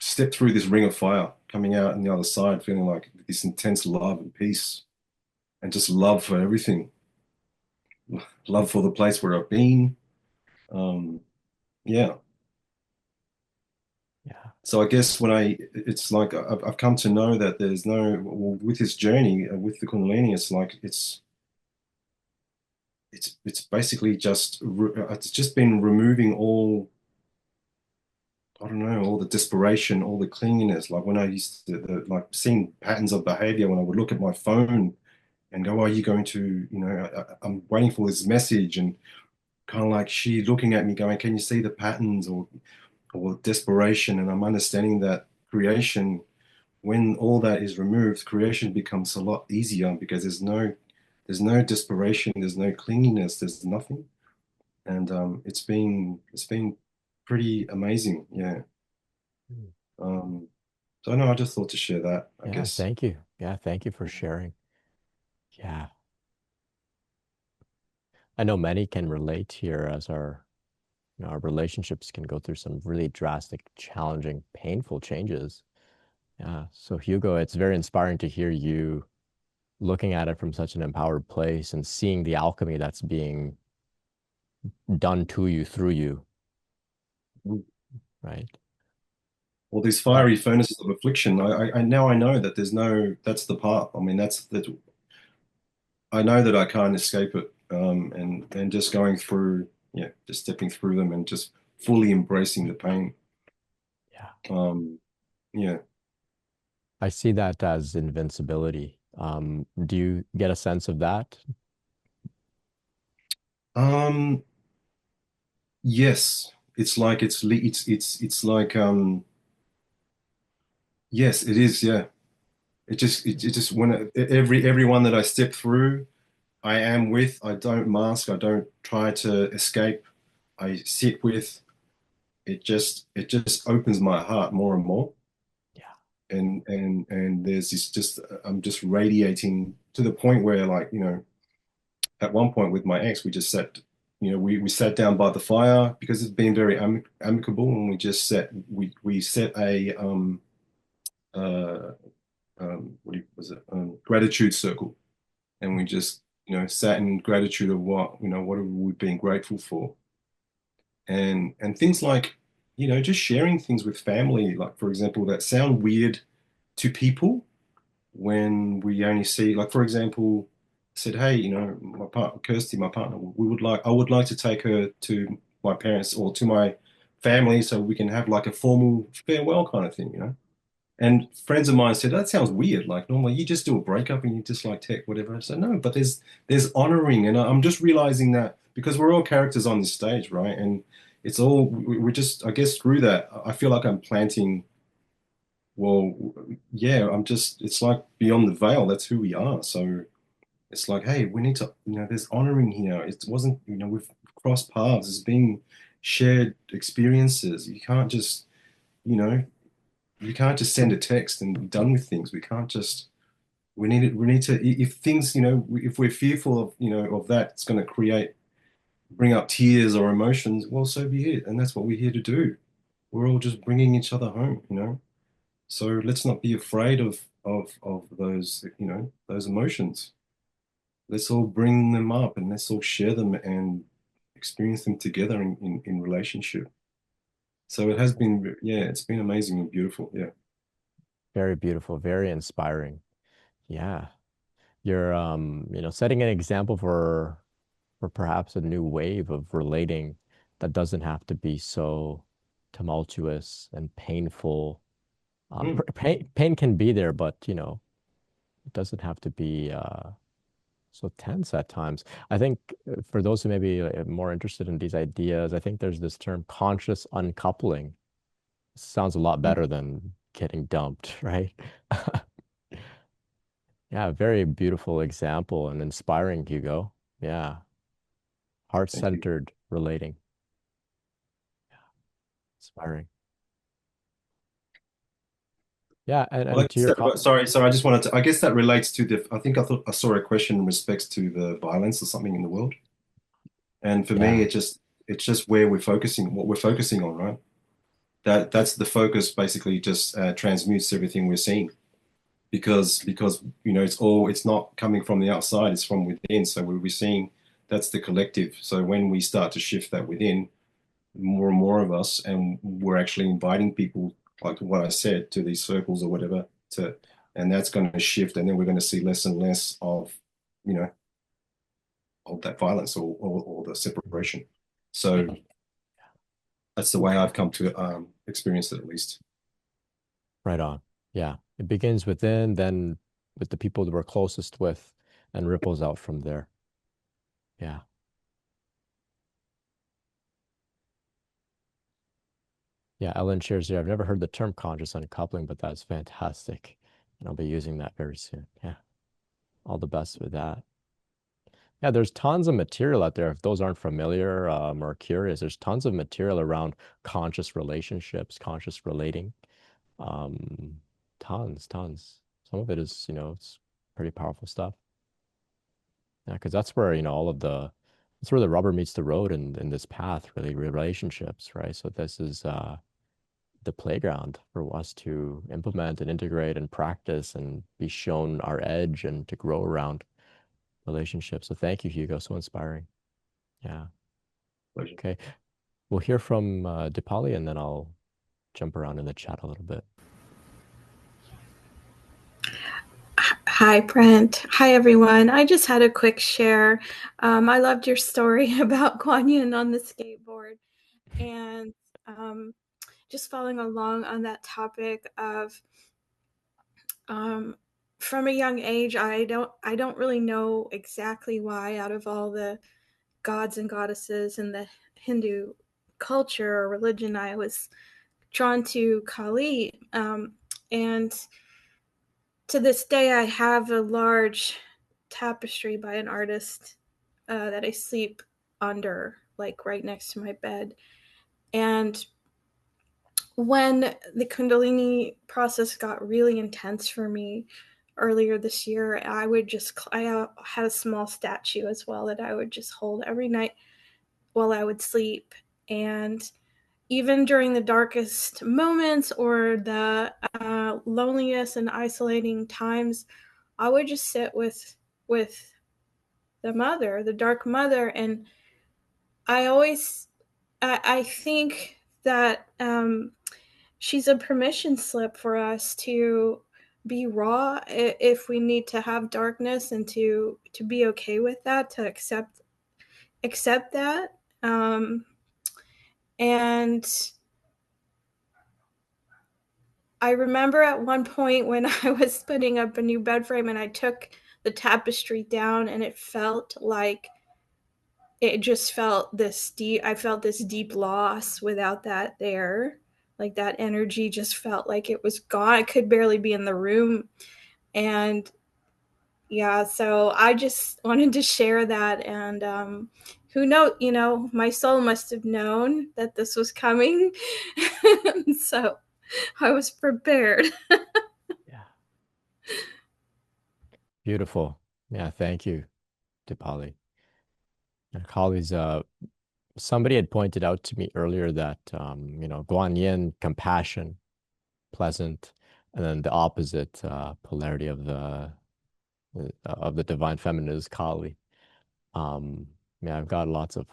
step through this ring of fire, coming out on the other side, feeling like this intense love and peace and just love for everything. Love for the place where I've been. Yeah. Yeah. So I guess it's like I've come to know that there's well, with this journey with the Kundalini, it's like it's basically it's just been removing all, I don't know, all the desperation, all the clinginess. Like when I used to like seeing patterns of behavior when I would look at my phone and go, are you going to, I'm waiting for this message, and kind of like she looking at me going, can you see the patterns or desperation? And I'm understanding that creation, when all that is removed, creation becomes a lot easier because there's no desperation, there's no clinginess, there's nothing. And it's been pretty amazing. Yeah. Mm. So no, I just thought to share that, I Yeah, guess. thank you. Yeah, thank you for sharing. Yeah. I know many can relate here as our relationships can go through some really drastic, challenging, painful changes. Yeah. So Hugo, it's very inspiring to hear you looking at it from such an empowered place and seeing the alchemy that's being done to you through you, right? Well, these Well, fiery furnaces of affliction, I now I know that that's the path. I mean, I know that I can't escape it. And just going through, yeah, just stepping through them and just fully embracing the pain. yeah. Yeah. I see that as invincibility. Do you get a sense of that? Um, yes. It's like yes, it is, yeah. It just everyone that I step through, I am with. I don't mask. I don't try to escape. I sit with. It just opens my heart more and more. Yeah. And there's this just I'm just radiating to the point where, like, at one point with my ex, we just sat, we sat down by the fire because it's been very amicable, and we set a uh was it gratitude circle, and we just sat in gratitude of what have we been grateful for, and things like just sharing things with family, like for example that sound weird to people when we only see, like, for example, said, hey, my partner Kirsty, my partner, I would like to take her to my parents or to my family so we can have like a formal farewell kind of thing. And friends of mine said, that sounds weird. Like normally you just do a breakup and you just like take whatever. I said, no, but there's honoring. And I'm just realizing that because we're all characters on this stage, right? And it's all, we're just, I guess through that, I feel like I'm planting, well, yeah, it's like beyond the veil. That's who we are. So it's like, hey, we need to, there's honoring here. It wasn't, we've crossed paths. It's been shared experiences. You know, you can't just send a text and be done with things. We can't just, we need to, if things, if we're fearful of, of that, it's going to create bring up tears or emotions, well, so be it. And that's what we're here to do. We're all just bringing each other home, you know. So let's not be afraid of those, you know, those emotions. Let's all bring them up and let's all share them and experience them together in relationship. So it has been, yeah, it's been amazing and beautiful. Yeah. Very beautiful, very inspiring. Yeah. You're setting an example for perhaps a new wave of relating that doesn't have to be so tumultuous and painful. Mm. Pain can be there, but it doesn't have to be so tense at times. I think for those who may be more interested in these ideas, I think there's this term conscious uncoupling. Sounds a lot better than getting dumped, right? Yeah, very beautiful example and inspiring, Hugo. Yeah, Thank you. heart-centered relating. Inspiring. Yeah, Well, I and to guess your that, sorry, so I just wanted to, I guess that relates to the, I think I thought I saw a question in respects to the violence or something in the world. And for me, yeah, it's just where we're focusing, what we're focusing on, right? That's the focus basically just transmutes everything we're seeing because you know it's not coming from the outside, it's from within. So we're seeing that's the collective. So when we start to shift that within, more and more of us, and we're actually inviting people, like what I said, to these circles or whatever, to, and that's going to shift, and then we're going to see less and less of, you know, of that violence or the separation. So that's the way I've come to experience it, at least. right on. Yeah, it begins within, then with the people that we're closest with, and ripples out from there. Yeah, yeah. Ellen shares here. I've never heard the term conscious uncoupling, but that's fantastic, and I'll be using that very soon. Yeah, all the best with that. Yeah, there's tons of material out there. If those aren't familiar or curious, there's tons of material around conscious relationships, conscious relating. Um, tons. Some of it is, it's pretty powerful stuff. Yeah, because that's where, that's where the rubber meets the road in this path, really, relationships, right? So this is the playground for us to implement and integrate and practice and be shown our edge and to grow around relationships. So thank you, Hugo. So inspiring. Yeah. Pleasure. Okay. We'll hear from Dipali and then I'll jump around in the chat a little bit. Hi, Brent. Hi, everyone. I just had a quick share. I loved your story about Quan Yin on the skateboard. And just following along on that topic of from a young age, I don't really know exactly why out of all the gods and goddesses in the Hindu culture or religion, I was drawn to Kali. And to this day, I have a large tapestry by an artist that I sleep under, like right next to my bed. And when the Kundalini process got really intense for me earlier this year, I had a small statue as well that I would just hold every night while I would sleep. And even during the darkest moments or the loneliest and isolating times, I would just sit with the mother, the dark mother, and I think that she's a permission slip for us to be raw if we need to have darkness and to be okay with that, to accept that. And I remember at one point when I was putting up a new bed frame and I took the tapestry down, and it felt like it just felt this deep, I felt this deep loss without that there. Like that energy just felt like it was gone. I could barely be in the room. And yeah, so I just wanted to share that. And who knows, my soul must have known that this was coming. So I was prepared. Yeah. Beautiful. Yeah, thank you, Dipali. Kali's somebody had pointed out to me earlier that Quan Yin, compassion, pleasant, and then the opposite polarity of the divine feminine is Kali. Yeah, I've got lots of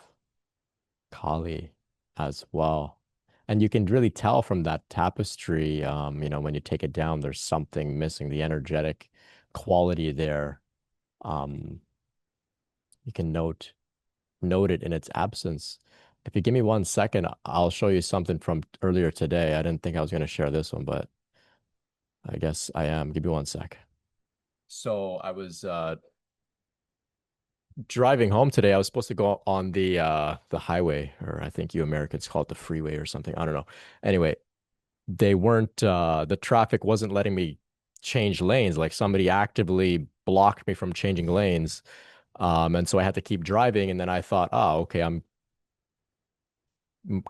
Kali as well. And you can really tell from that tapestry, when you take it down, there's something missing, the energetic quality there. You can note it in its absence. If you give me 1 second, I'll show you something from earlier today. I didn't think I was going to share this one, but I guess I am. Give me 1 sec. So I was driving home today. I was supposed to go on the highway, or I think you Americans call it the freeway or something. I don't know. Anyway, they weren't the traffic wasn't letting me change lanes. Like somebody actively blocked me from changing lanes. And so I had to keep driving. And then I thought, oh, okay, I'm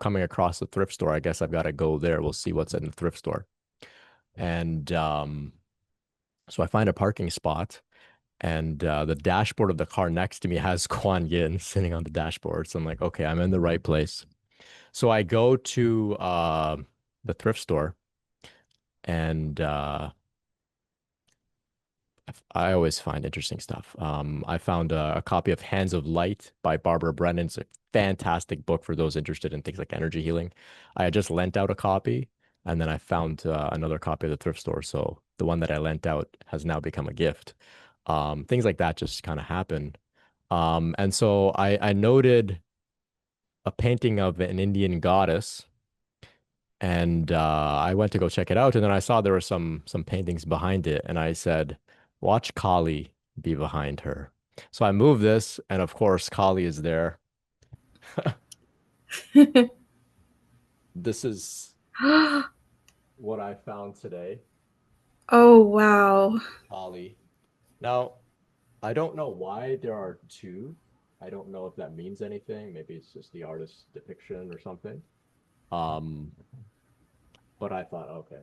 coming across the thrift store. I guess I've got to go there. We'll see what's in the thrift store. And so I find a parking spot, and the dashboard of the car next to me has Quan Yin sitting on the dashboard. So I'm like, okay, I'm in the right place. So I go to the thrift store, and I always find interesting stuff. I found a copy of Hands of Light by Barbara Brennan. It's a fantastic book for those interested in things like energy healing. I had just lent out a copy, and then I found another copy of the thrift store. So the one that I lent out has now become a gift. Things like that just kind of happen. And so I noted a painting of an Indian goddess, and I went to go check it out, and then I saw there were some paintings behind it, and I said, "Watch Kali be behind her." So I moved this, and of course, Kali is there. This is what I found today. Oh, wow. Kali. Now, I don't know why there are two. I don't know if that means anything. Maybe it's just the artist's depiction or something. But I thought, okay,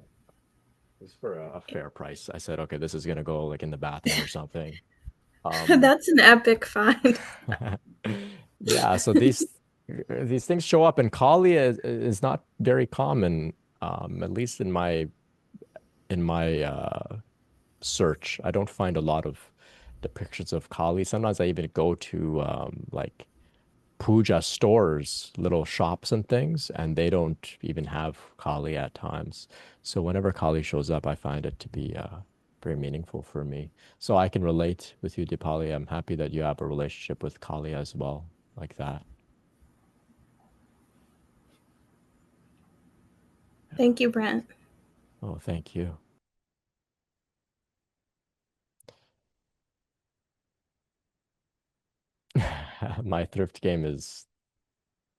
it's for a fair price. I said, okay, this is gonna go like in the bathroom or something. That's an epic find. Yeah, so these things show up, and Kali is not very common, at least in my search. I don't find a lot of depictions of Kali. Sometimes I even go to like puja stores, little shops and things, and they don't even have Kali at times. So whenever Kali shows up, I find it to be very meaningful for me. So I can relate with you, Dipali. I'm happy that you have a relationship with Kali as well, like that. Thank you, Brent. Oh, thank you. My thrift game is,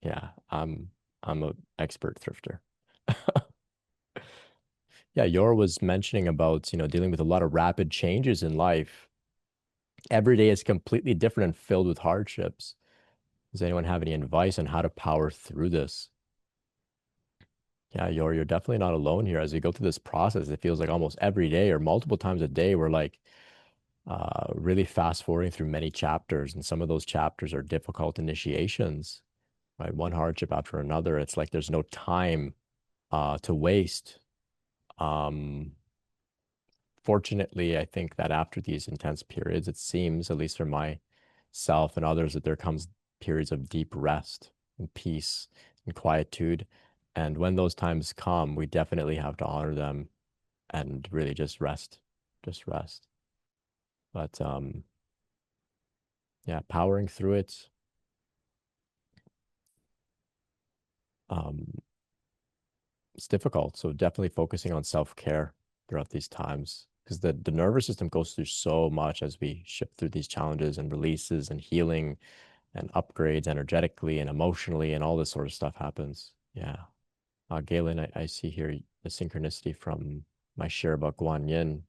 yeah, I'm an expert thrifter. Yeah, Yor was mentioning about, dealing with a lot of rapid changes in life. Every day is completely different and filled with hardships. Does anyone have any advice on how to power through this? Yeah, you're definitely not alone here. As we go through this process, it feels like almost every day or multiple times a day, we're like really fast forwarding through many chapters, and some of those chapters are difficult initiations, right? One hardship after another. It's like there's no time to waste. Fortunately, I think that after these intense periods, it seems, at least for myself and others, that there comes periods of deep rest and peace and quietude. And when those times come, we definitely have to honor them and really just rest, just rest. But yeah, powering through it. It's difficult. So definitely focusing on self-care throughout these times, because the nervous system goes through so much as we shift through these challenges and releases and healing and upgrades energetically and emotionally, and all this sort of stuff happens. Yeah. Galen, I see here the synchronicity from my share about Quan Yin.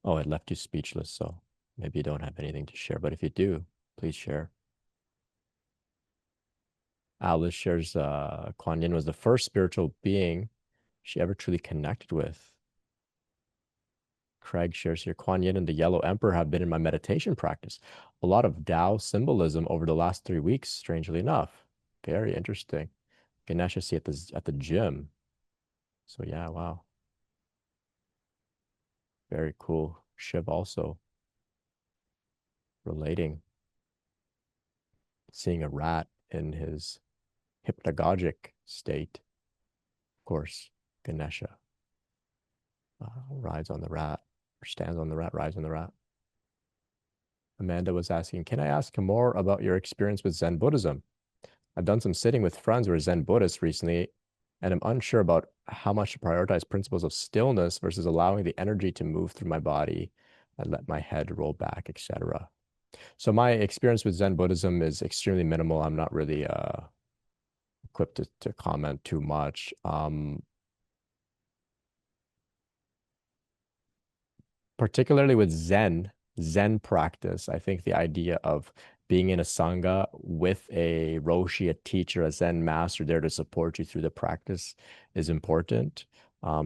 Oh, it left you speechless, so maybe you don't have anything to share, but if you do, please share. Alice shares Quan Yin was the first spiritual being she ever truly connected with. Craig shares here, Quan Yin and the Yellow Emperor have been in my meditation practice. A lot of Tao symbolism over the last 3 weeks, strangely enough. Very interesting. Ganesha see at the gym. So yeah, wow. Very cool. Shiv also relating, seeing a rat in his hypnagogic state. Of course, Ganesha rides on the rat, or stands on the rat, rides on the rat. Amanda was asking, can I ask more about your experience with Zen Buddhism? I've done some sitting with friends who are Zen Buddhists recently, and I'm unsure about how much to prioritize principles of stillness versus allowing the energy to move through my body and let my head roll back, etc. So my experience with Zen Buddhism is extremely minimal. I'm not really equipped to comment too much. Particularly with Zen practice, I think the idea of being in a sangha with a roshi, a teacher, a Zen master there to support you through the practice is important.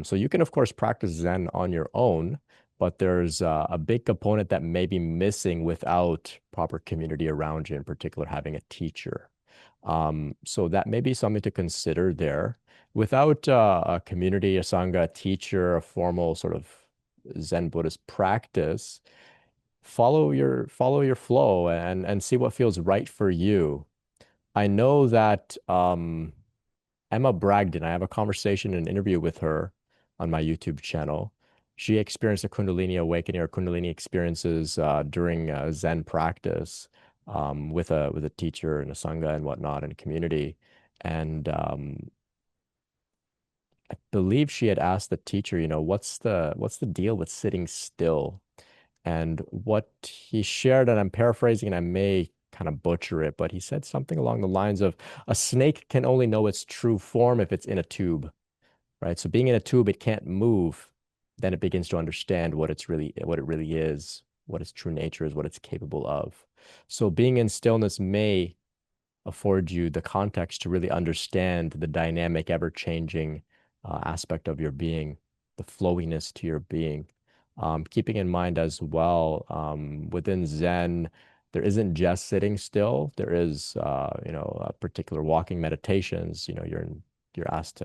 So you can, of course, practice Zen on your own, but there's a big component that may be missing without proper community around you, in particular, having a teacher. So that may be something to consider there. Without a community, a sangha, a teacher, a formal sort of Zen Buddhist practice, follow your flow and see what feels right for you. I know that Emma Bragdon, I have a conversation, an interview with her on my YouTube channel. She experienced a Kundalini awakening or Kundalini experiences during Zen practice with a teacher and a sangha and whatnot and a community. And I believe she had asked the teacher, what's the deal with sitting still? And what he shared, and I'm paraphrasing, and I may kind of butcher it, but he said something along the lines of a snake can only know its true form if it's in a tube, right? So being in a tube, it can't move. Then it begins to understand what it really is, what its true nature is, what it's capable of. So being in stillness may afford you the context to really understand the dynamic, ever-changing aspect of your being, the flowiness to your being. Keeping in mind as well, within Zen, there isn't just sitting still. There is, particular walking meditations. You're asked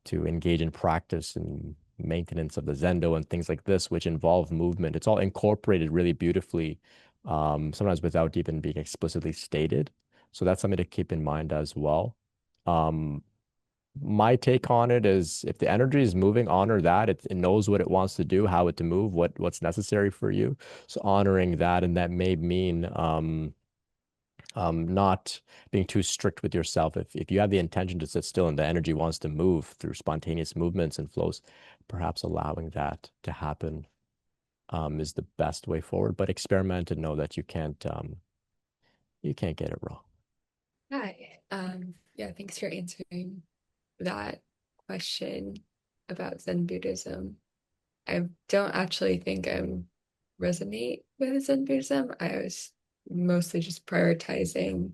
to engage in practice and maintenance of the Zendo and things like this, which involve movement. It's all incorporated really beautifully, sometimes without even being explicitly stated. So that's something to keep in mind as well. My take on it is if the energy is moving, honor that. It knows what it wants to do, how it to move, what's necessary for you. So honoring that, and that may mean not being too strict with yourself. If you have the intention to sit still and the energy wants to move through spontaneous movements and flows, perhaps allowing that to happen is the best way forward. But experiment and know that you can't get it wrong. Hi. Yeah, thanks for answering that question about Zen Buddhism. I don't actually think I resonate with Zen Buddhism. I was mostly just prioritizing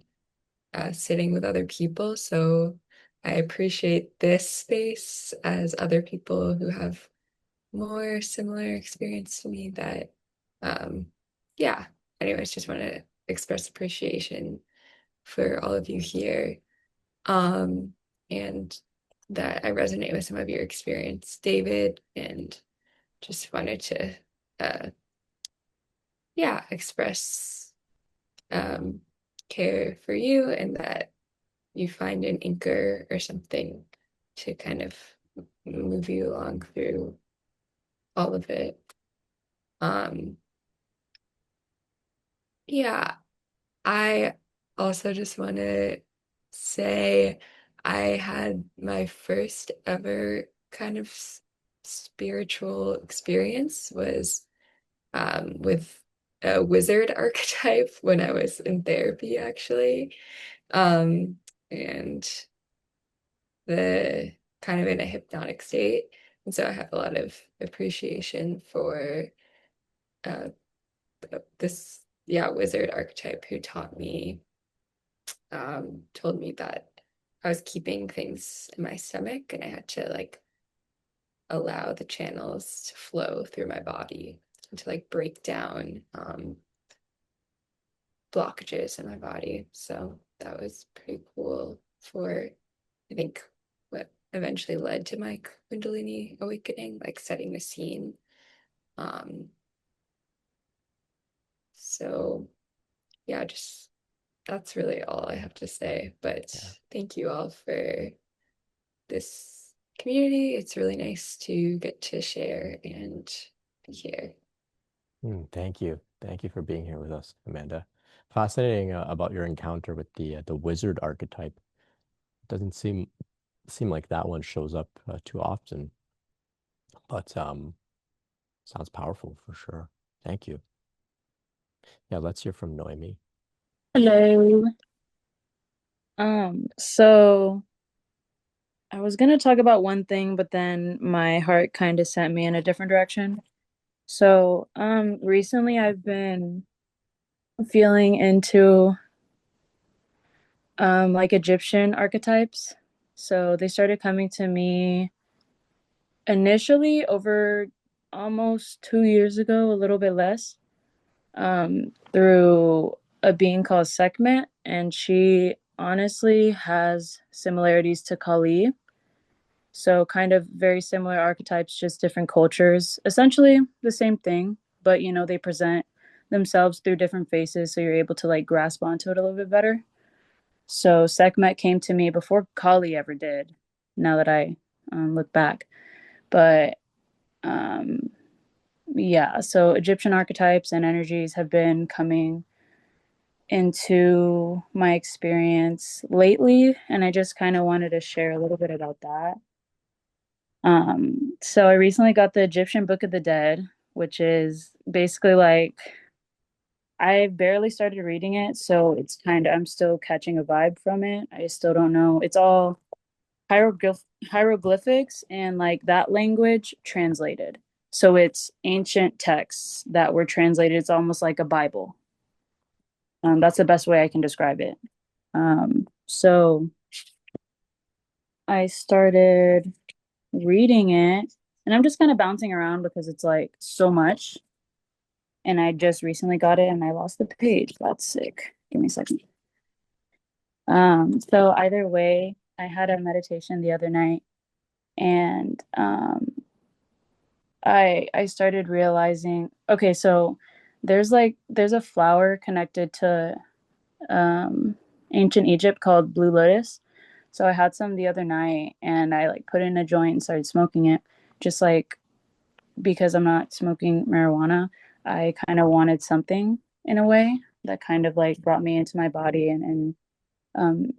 sitting with other people. So I appreciate this space as other people who have more similar experience to me that, yeah, anyways, just want to express appreciation for all of you here. And that I resonate with some of your experience, David, and just wanted to, express care for you and that you find an anchor or something to kind of move you along through all of it. Yeah, I also just want to say I had my first ever kind of spiritual experience was with a wizard archetype when I was in therapy, actually. And the kind of in a hypnotic state. And so I have a lot of appreciation for this wizard archetype who taught me, told me that I was keeping things in my stomach and I had to allow the channels to flow through my body and to like break down blockages in my body. So that was pretty cool for, I think, what eventually led to my Kundalini awakening, like setting the scene. So yeah, just that's really all I have to say. But thank you all for this community. It's really nice to get to share and be here. Thank you. Thank you for being here with us, Amanda. Fascinating about your encounter with the wizard archetype. Doesn't seem like that one shows up too often, but sounds powerful for sure. Thank you. Yeah, let's hear from Noemi. Hello. So I was gonna talk about one thing, but then my heart kind of sent me in a different direction. So, recently I've been feeling into like Egyptian archetypes. So they started coming to me initially over almost 2 years ago, a little bit less, through a being called Sekhmet, and she honestly has similarities to Kali. So kind of very similar archetypes, just different cultures. Essentially the same thing, but they present themselves through different faces, so you're able to like grasp onto it a little bit better. So Sekhmet came to me before Kali ever did, now that I look back. But yeah, so Egyptian archetypes and energies have been coming into my experience lately, and I just kind of wanted to share a little bit about that. So I recently got the Egyptian Book of the Dead, which is basically like I barely started reading it, so it's kind of I'm still catching a vibe from it. I still don't know. It's all hieroglyphics and like that language translated. So it's ancient texts that were translated. It's almost like a Bible. That's the best way I can describe it. So I started reading it, and I'm just kind of bouncing around because it's like so much. And I just recently got it and I lost the page. That's sick. Give me a second. So either way, I had a meditation the other night, and I started realizing, okay, so there's a flower connected to ancient Egypt called blue lotus. So I had some the other night and I like put in a joint and started smoking it, just like because I'm not smoking marijuana. I kind of wanted something in a way that kind of like brought me into my body and um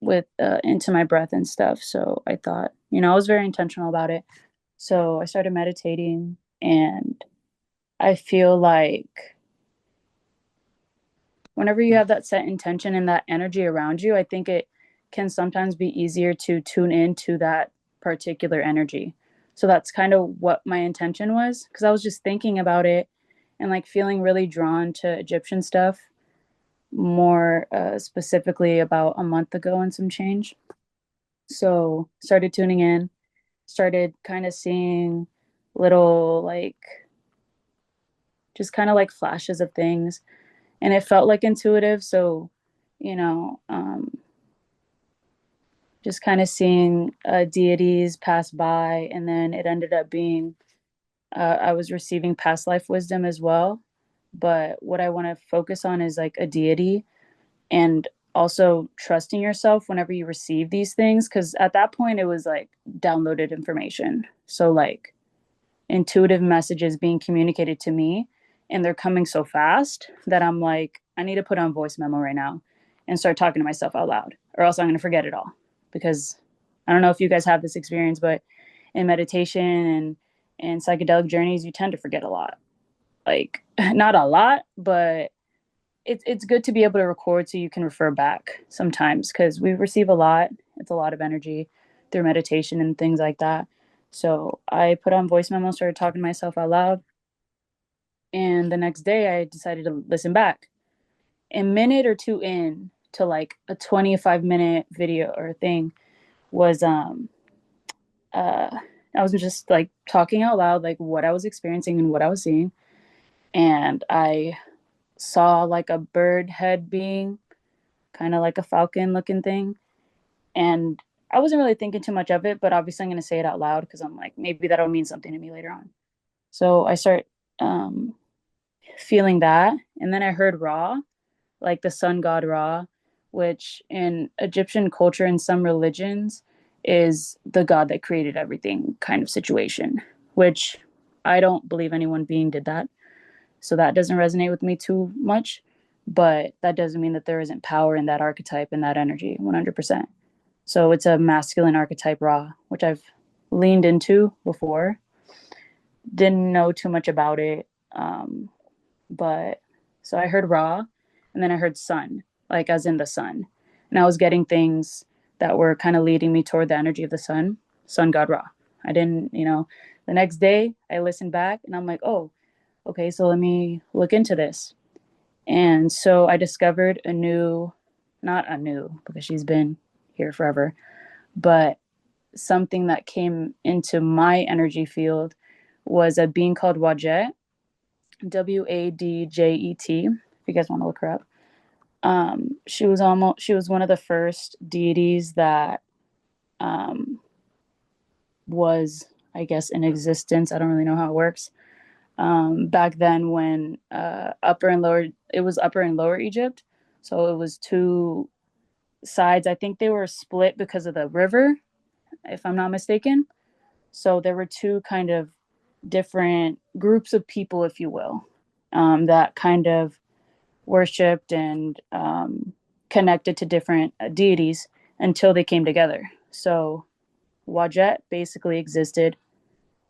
with into my breath and stuff. So I thought, I was very intentional about it. So I started meditating, and I feel like whenever you have that set intention and that energy around you, I think it can sometimes be easier to tune into that particular energy. So that's kind of what my intention was, because I was just thinking about it and like feeling really drawn to Egyptian stuff more specifically about a month ago and some change. So started tuning in, started kind of seeing little like just kind of like flashes of things, and it felt like intuitive. So you know um just kind of seeing deities pass by, and then it ended up being I was receiving past life wisdom as well. But what I want to focus on is like a deity, and also trusting yourself whenever you receive these things, because at that point it was like downloaded information. So like intuitive messages being communicated to me, and they're coming so fast that I'm like, I need to put on voice memo right now and start talking to myself out loud, or else I'm going to forget it all. Because I don't know if you guys have this experience, but in meditation and psychedelic journeys, you tend to forget a lot. Like not a lot, but it's good to be able to record so you can refer back sometimes, because we receive a lot. It's a lot of energy through meditation and things like that. So I put on voice memo, started talking to myself out loud, and the next day I decided to listen back. A minute or two in to like a 25-minute video or thing was uh I was just like talking out loud, like what I was experiencing and what I was seeing. And I saw like a bird head being, kind of like a falcon looking thing. And I wasn't really thinking too much of it, but obviously I'm going to say it out loud because I'm like, maybe that'll mean something to me later on. So I start feeling that. And then I heard Ra, like the sun god Ra, which in Egyptian culture and some religions is the god that created everything kind of situation, which I don't believe any one being did that. So that doesn't resonate with me too much, but that doesn't mean that there isn't power in that archetype and that energy 100%. So it's a masculine archetype Ra, which I've leaned into before. Didn't know too much about it. But so I heard Ra and then I heard sun, like as in the sun. And I was getting things that were kind of leading me toward the energy of the sun god Ra. I didn't, the next day I listened back and I'm like, oh, okay, so let me look into this. And so I discovered not a new, because she's been here forever, but something that came into my energy field was a being called Wadjet, Wadjet. If you guys want to look her up, she was one of the first deities that was, I guess, in existence. I don't really know how it works. Back then, when upper and lower Egypt, so it was two sides. I think they were split because of the river, if I'm not mistaken. So there were two kind of different groups of people, if you will, that kind of worshipped and connected to different deities until they came together. So Wadjet basically existed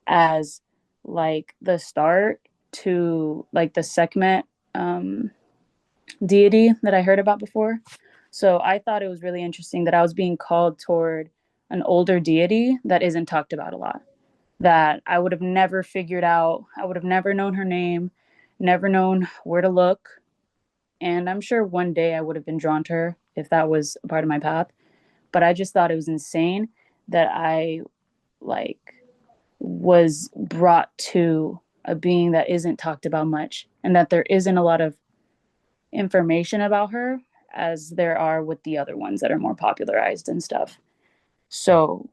as like the start to like the Sekhmet deity that I heard about before. So I thought it was really interesting that I was being called toward an older deity that isn't talked about a lot, that I would have never figured out. I would have never known her name, never known where to look. And I'm sure one day I would have been drawn to her if that was a part of my path. But I just thought it was insane that I like was brought to a being that isn't talked about much and that there isn't a lot of information about her as there are with the other ones that are more popularized and stuff. So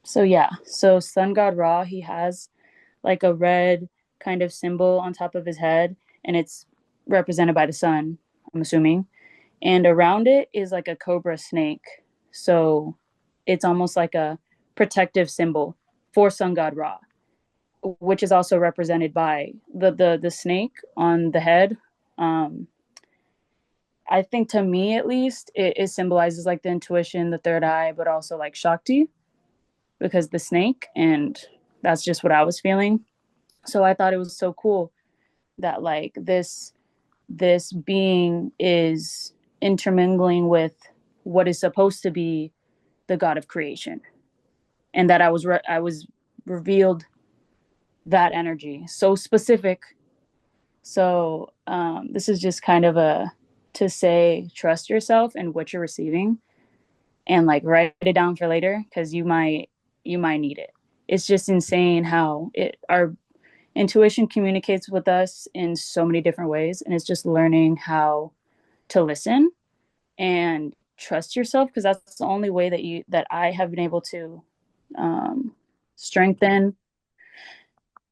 so sun god Ra, he has like a red kind of symbol on top of his head, and it's represented by the sun, I'm assuming. And around it is like a cobra snake. So it's almost like a protective symbol for sun god Ra, which is also represented by the snake on the head. I think, to me at least, it symbolizes like the intuition, the third eye, but also like Shakti, because the snake, and that's just what I was feeling. So I thought it was so cool that like this being is intermingling with what is supposed to be the God of creation, and that I was revealed that energy so specific. So this is just kind of to say, trust yourself and what you're receiving, and like write it down for later, because you might need it. It's just insane how our intuition communicates with us in so many different ways, and it's just learning how to listen and trust yourself, because that's the only way that I have been able to strengthen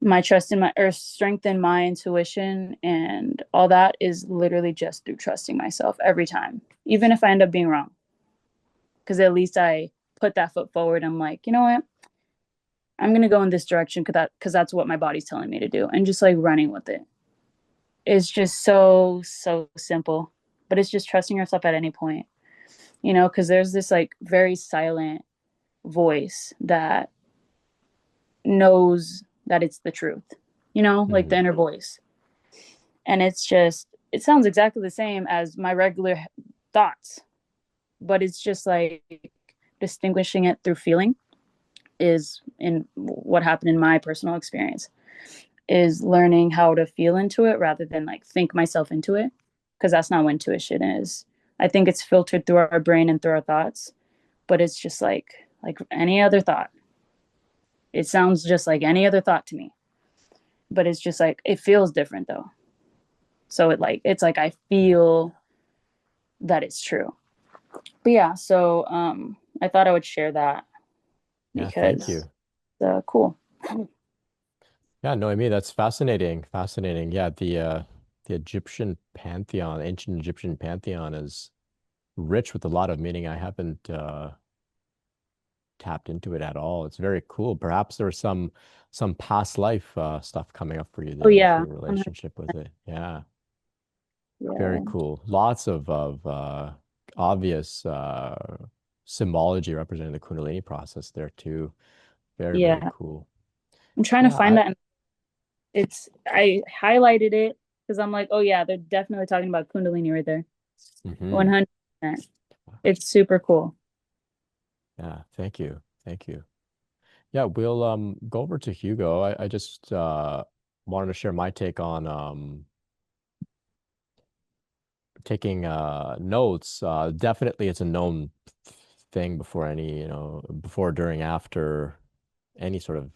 my trust in strengthen my intuition, and all that is literally just through trusting myself every time, even if I end up being wrong, because at least I put that foot forward. I'm like, you know what, I'm going to go in this direction because that's what my body's telling me to do, and just like running with it. It's just so simple, but it's just trusting yourself at any point, because there's this like very silent voice that knows that it's the truth, like the inner voice. And it sounds exactly the same as my regular thoughts, but it's just like distinguishing it through feeling is in what happened in my personal experience, is learning how to feel into it rather than like think myself into it, because that's not what intuition is. I think it's filtered through our brain and through our thoughts, but it's just like like any other thought. It sounds just like any other thought to me, but it's just like, it feels different though. So it's like I feel that it's true. But yeah, so I thought I would share that Yeah, thank because you. Cool. Yeah, no, I mean that's fascinating. Fascinating. Yeah, the Egyptian pantheon, ancient Egyptian pantheon is rich with a lot of meaning. I haven't tapped into it at all. It's very cool. Perhaps there's some past life stuff coming up for you Oh there with yeah, your relationship with it. Yeah, very yeah, cool. Lots of obvious symbology representing the Kundalini process there too. Very, very yeah. cool. I'm trying to Yeah, find that. I highlighted it because I'm like, oh yeah, they're definitely talking about Kundalini right there. mhm. 100%. It's super cool. Yeah, thank you. Thank you. Yeah, we'll go over to Hugo. I just wanted to share my take on taking notes. Definitely it's a known thing before any, before, during, after any sort of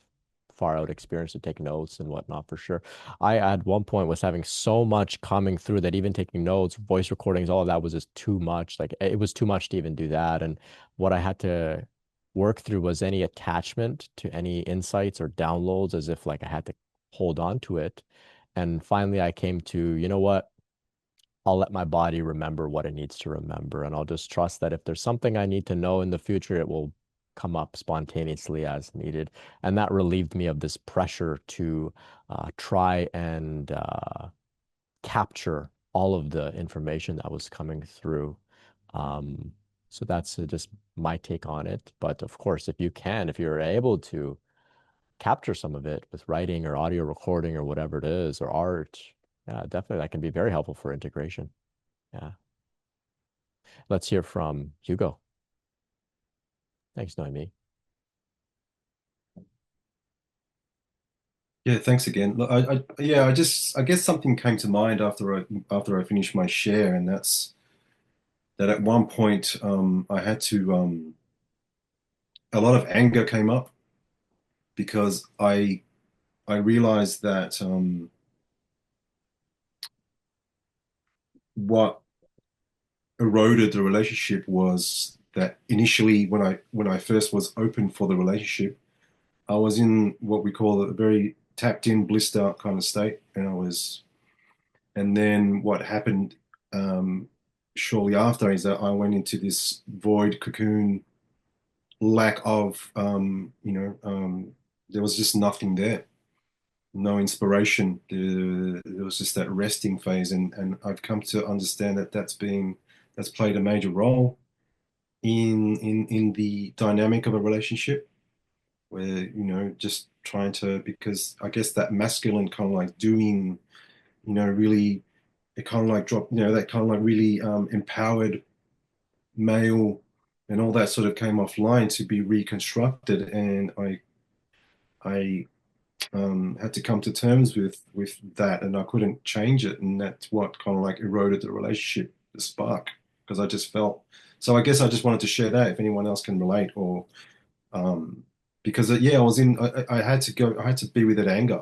far out experience to take notes and whatnot for sure. I at one point was having so much coming through that even taking notes, voice recordings, all of that was just too much. Like it was too much to even do that. And what I had to work through was any attachment to any insights or downloads as if like I had to hold on to it. And finally I came to, you know what? I'll let my body remember what it needs to remember. And I'll just trust that if there's something I need to know in the future, it will come up spontaneously as needed. And that relieved me of this pressure to try and capture all of the information that was coming through. Um, so that's just my take on it. But of course, if you can, if you're able to capture some of it with writing or audio recording or whatever it is, or art, yeah, definitely that can be very helpful for integration. Yeah. Let's hear from Hugo. Thanks, Noemi. Yeah, thanks again. Look, yeah, I guess something came to mind after I finished my share, and that's that at one point I had to a lot of anger came up because I realized that what eroded the relationship was that initially when I first was open for the relationship, I was in what we call a very tapped in, blissed out kind of state, and then what happened um, shortly after is that I went into this void cocoon, lack of there was just nothing there, no inspiration. There was just that resting phase, and I've come to understand that that's played a major role in the dynamic of a relationship, where just trying to, because I guess that masculine kind of like doing, really, it kind of like dropped, that kind of like really empowered male and all that sort of came offline to be reconstructed, and I had to come to terms with that, and I couldn't change it, and that's what kind of like eroded the relationship, the spark, because I just felt. So I guess I just wanted to share that if anyone else can relate, or because yeah, I had to go, I had to be with that anger,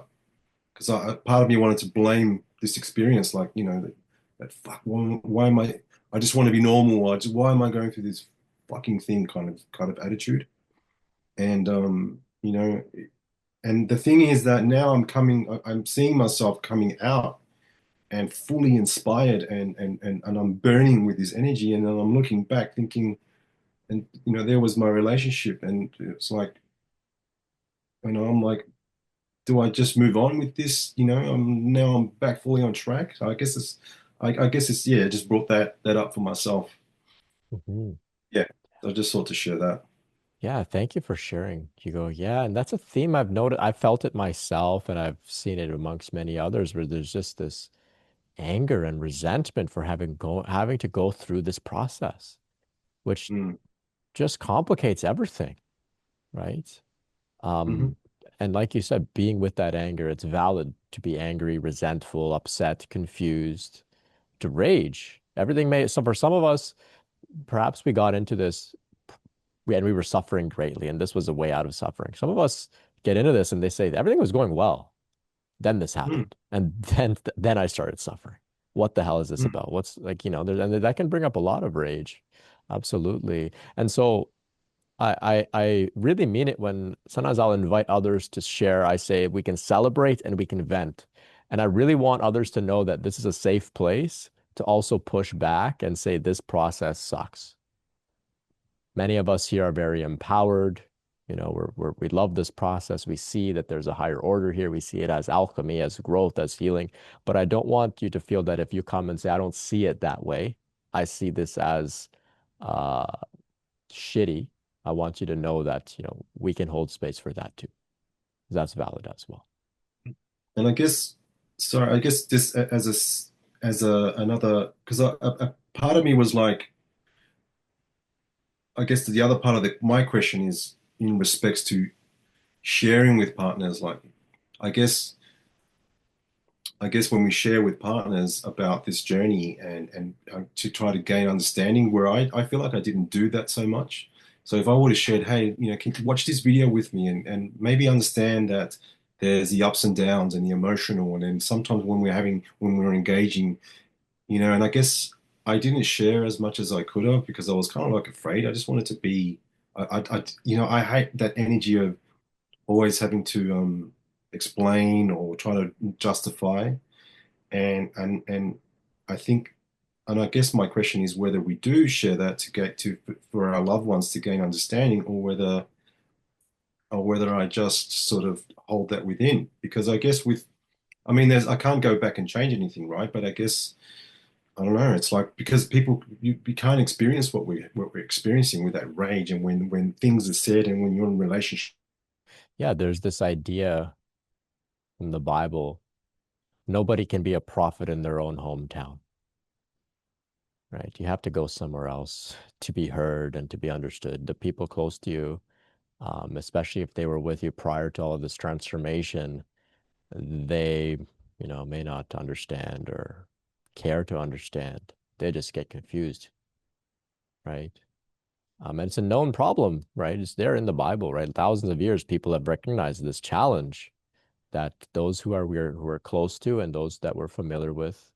because part of me wanted to blame this experience, like that fuck, why am I just want to be normal. Why am I going through this fucking thing kind of attitude, and and the thing is that now I'm seeing myself coming out and fully inspired, and I'm burning with this energy, and then I'm looking back thinking, and there was my relationship, and it's like, I'm like, do I just move on with this? I'm back fully on track. So I guess it's, yeah, just brought that up for myself. Mhm. Yeah, I just thought to share that. Yeah, thank you for sharing, Hugo. Yeah, and that's a theme I've noted. I felt it myself, and I've seen it amongst many others, where there's just this anger and resentment for having to go through this process, which Mm. just complicates everything, right? Hmm. Um, and like you said, being with that anger, it's valid to be angry, resentful, upset, confused, to rage. Everything may, so for some of us, perhaps we got into this we were suffering greatly, and this was a way out of suffering. Some of us get into this and they say everything was going well. Then this Mm, happened. And then I started suffering. What the hell is this mm, about? What's like, and that can bring up a lot of rage. Absolutely. And so I really mean it when sometimes I'll invite others to share. I say we can celebrate and we can vent. And I really want others to know that this is a safe place to also push back and say this process sucks. Many of us here are very empowered. We love this process. We see that there's a higher order here. We see it as alchemy, as growth, as healing. But I don't want you to feel that if you come and say, I don't see it that way, I see this as uh, shitty. I want you to know that, we can hold space for that too. That's valid as well. and I guess, sorry, I guess this as a another, because a part of me was like, I guess the other part of my question is in respects to sharing with partners. Like, I guess when we share with partners about this journey and to try to gain understanding, where I feel like I didn't do that so much. So if I would have shared, hey, can you watch this video with me and maybe understand that there's the ups and downs and the emotional, and then sometimes when we're engaging, and I guess I didn't share as much as I could have because I was kind of like afraid. I just wanted to be, I hate that energy of always having to explain or try to justify. And I think, and I guess my question is whether we do share that to get to for our loved ones to gain understanding, or whether I just sort of hold that within. Because I guess I mean, I can't go back and change anything, right? But I guess I don't know. It's like because you can't experience what we're experiencing with that rage, and when things are said, and when you're in relationship. Yeah, there's this idea in the Bible, nobody can be a prophet in their own hometown, right? You have to go somewhere else to be heard and to be understood. The people close to you, especially if they were with you prior to all of this transformation, they, may not understand or care to understand. They just get confused, right? And it's a known problem, right? It's there in the Bible, right? Thousands of years, people have recognized this challenge that those who are close to and those that we're familiar with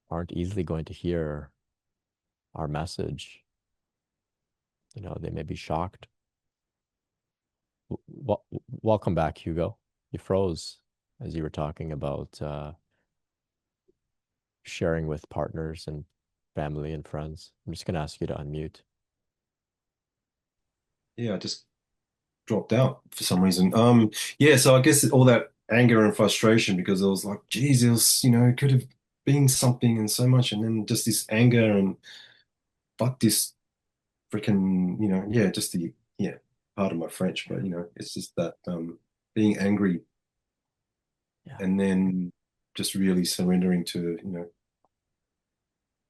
aren't easily going to hear our message. They may be shocked. Welcome back, Hugo. You froze as you were talking about sharing with partners and family and friends. I'm just going to ask you to unmute. Yeah, I just dropped out for some reason. Yeah, so I guess all that anger and frustration because it was like, geez, it could have been something and so much, and then just this anger and fuck this freaking, yeah, just pardon my French, but it's just that being angry Yeah. and then just really surrendering to,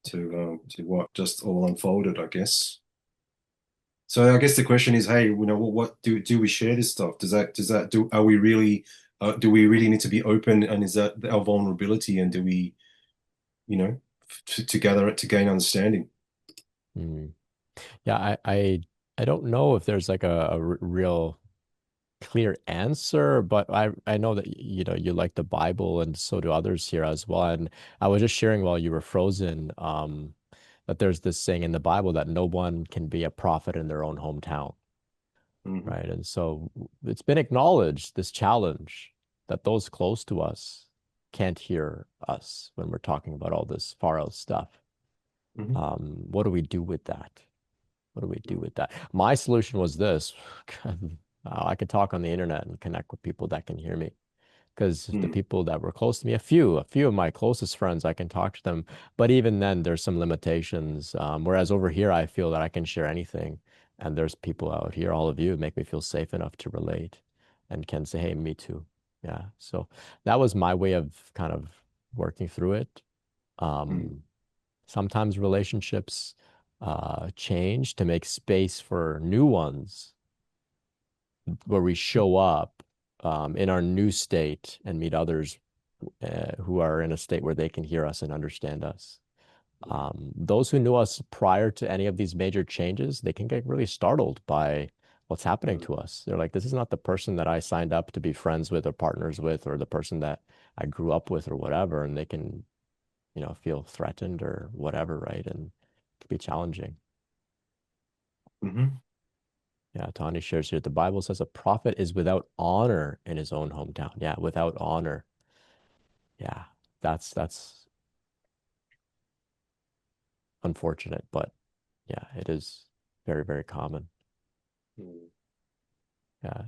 to what just all unfolded, I guess. So I guess the question is, hey, what do we share this stuff? Are we really do we really need to be open, and is that our vulnerability, and do we, to gather it to gain understanding? Mm. Yeah, I don't know if there's like a real clear answer, but I know that you like the Bible, and so do others here as well. And I was just sharing while you were frozen, that there's this saying in the Bible that no one can be a prophet in their own hometown, Mhm. right? And so it's been acknowledged, this challenge, that those close to us can't hear us when we're talking about all this far out stuff. Mhm. What do we do with that? What do we do with that? My solution was this. I could talk on the internet and connect with people that can hear me. Because the Mm. people that were close to me, a few of my closest friends, I can talk to them. But even then, there's some limitations. Whereas over here, I feel that I can share anything. And there's people out here, all of you, make me feel safe enough to relate and can say, hey, me too. Yeah. So that was my way of kind of working through it. Mm. Sometimes relationships change to make space for new ones where we show up in our new state and meet others who are in a state where they can hear us and understand us. Those who knew us prior to any of these major changes, they can get really startled by what's happening to us. They're like, this is not the person that I signed up to be friends with or partners with, or the person that I grew up with or whatever. And they can, feel threatened or whatever, right? And it can be challenging. Mm-hmm. Yeah, Tani shares here, the Bible says a prophet is without honor in his own hometown. Yeah, without honor. Yeah, that's unfortunate, but yeah, it is very, very common. Yeah.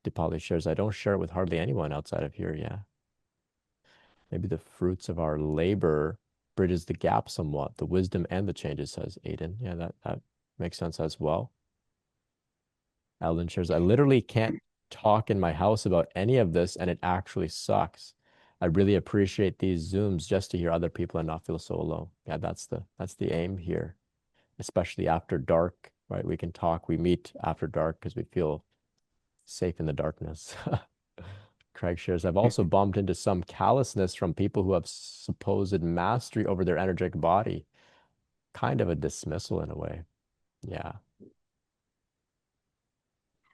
Dipali shares, I don't share it with hardly anyone outside of here. Yeah. Maybe the fruits of our labor bridges the gap somewhat, the wisdom and the changes, says Aiden. Yeah, that makes sense as well. Ellen shares, I literally can't talk in my house about any of this, and it actually sucks. I really appreciate these Zooms just to hear other people and not feel so alone. Yeah, that's the aim here, especially after dark, right? We can talk, we meet after dark because we feel safe in the darkness. Craig shares, I've also bumped into some callousness from people who have supposed mastery over their energetic body. Kind of a dismissal in a way. Yeah.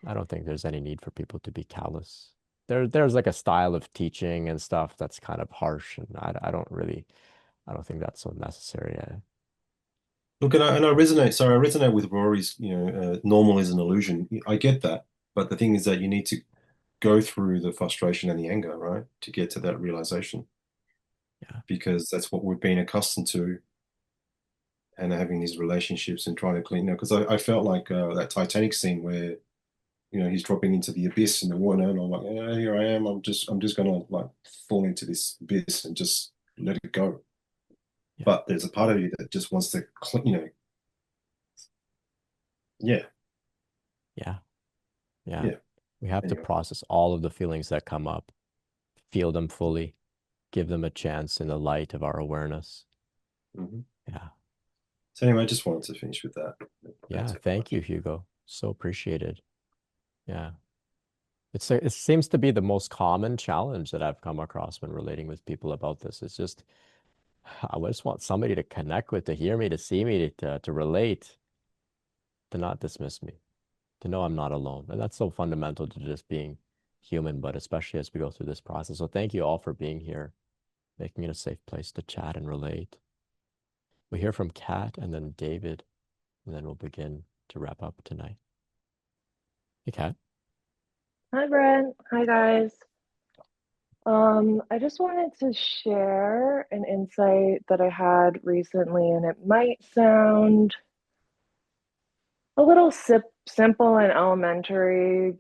I don't think there's any need for people to be callous. There's like a style of teaching and stuff that's kind of harsh, and I don't think that's so necessary. Look, and I resonate. So I resonate with Rory's. Normal is an illusion. I get that, but the thing is that you need to go through the frustration and the anger, right, to get to that realization. Yeah. Because that's what we've been accustomed to, and having these relationships and trying to clean. Because I felt like that Titanic scene where he's dropping into the abyss in the water, and I'm like, yeah, here I am. I'm just gonna like fall into this abyss and just let it go. Yeah. But there's a part of you that just wants to, yeah. Yeah. Yeah. We have to Anyway. process all of the feelings that come up, feel them fully, give them a chance in the light of our awareness. Mm-hmm. Yeah. So anyway, I just wanted to finish with that. Yeah. Thank you, Hugo. So appreciated. Yeah. It seems to be the most common challenge that I've come across when relating with people about this. It's just, I just want somebody to connect with, to hear me, to see me, to relate, to not dismiss me, to know I'm not alone. And that's so fundamental to just being human, but especially as we go through this process. So thank you all for being here, making it a safe place to chat and relate. We hear from Kat and then David, and then we'll begin to wrap up tonight. Hey, Kat. Hi, Brent. Hi, guys. I just wanted to share an insight that I had recently, and it might sound a little simple and elementary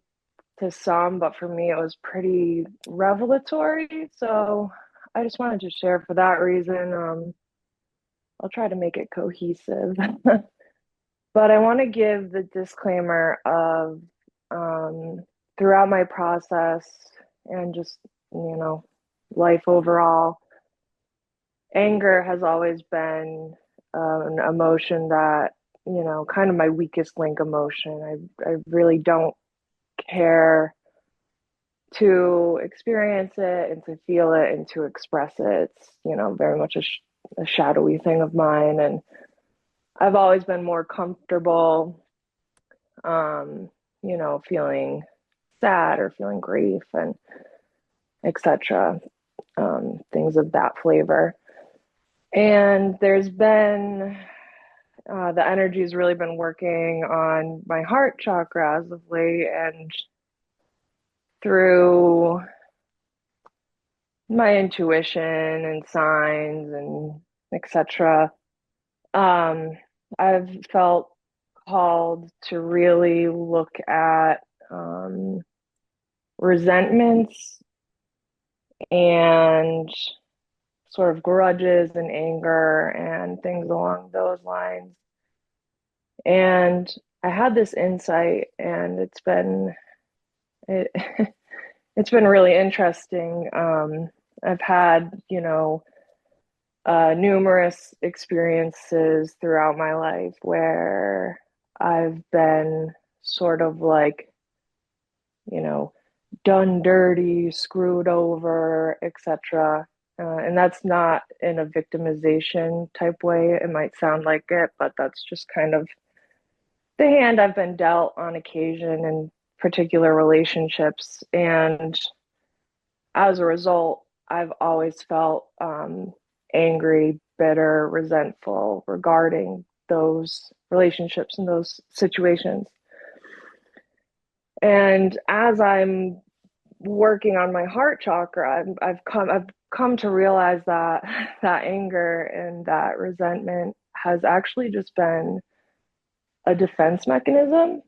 to some, but for me, it was pretty revelatory. So I just wanted to share for that reason. I'll try to make it cohesive. But I want to give the disclaimer of throughout my process and just, life overall, anger has always been an emotion that, kind of my weakest link emotion. I really don't care to experience it and to feel it and to express it. It's, very much a shadowy thing of mine. And I've always been more comfortable, feeling sad or feeling grief and etc. Things of that flavor. And there's been the energy has really been working on my heart chakra as of late, and through my intuition and signs and etc. I've felt called to really look at resentments and sort of grudges and anger and things along those lines. And I had this insight, and it's been it's been really interesting. I've had, numerous experiences throughout my life where I've been sort of like, done dirty, screwed over, etc. And that's not in a victimization type way. It might sound like it, but that's just kind of the hand I've been dealt on occasion in particular relationships. And as a result, I've always felt angry, bitter, resentful regarding those relationships and those situations. And as I'm working on my heart chakra, I've come to realize that that anger and that resentment has actually just been a defense mechanism,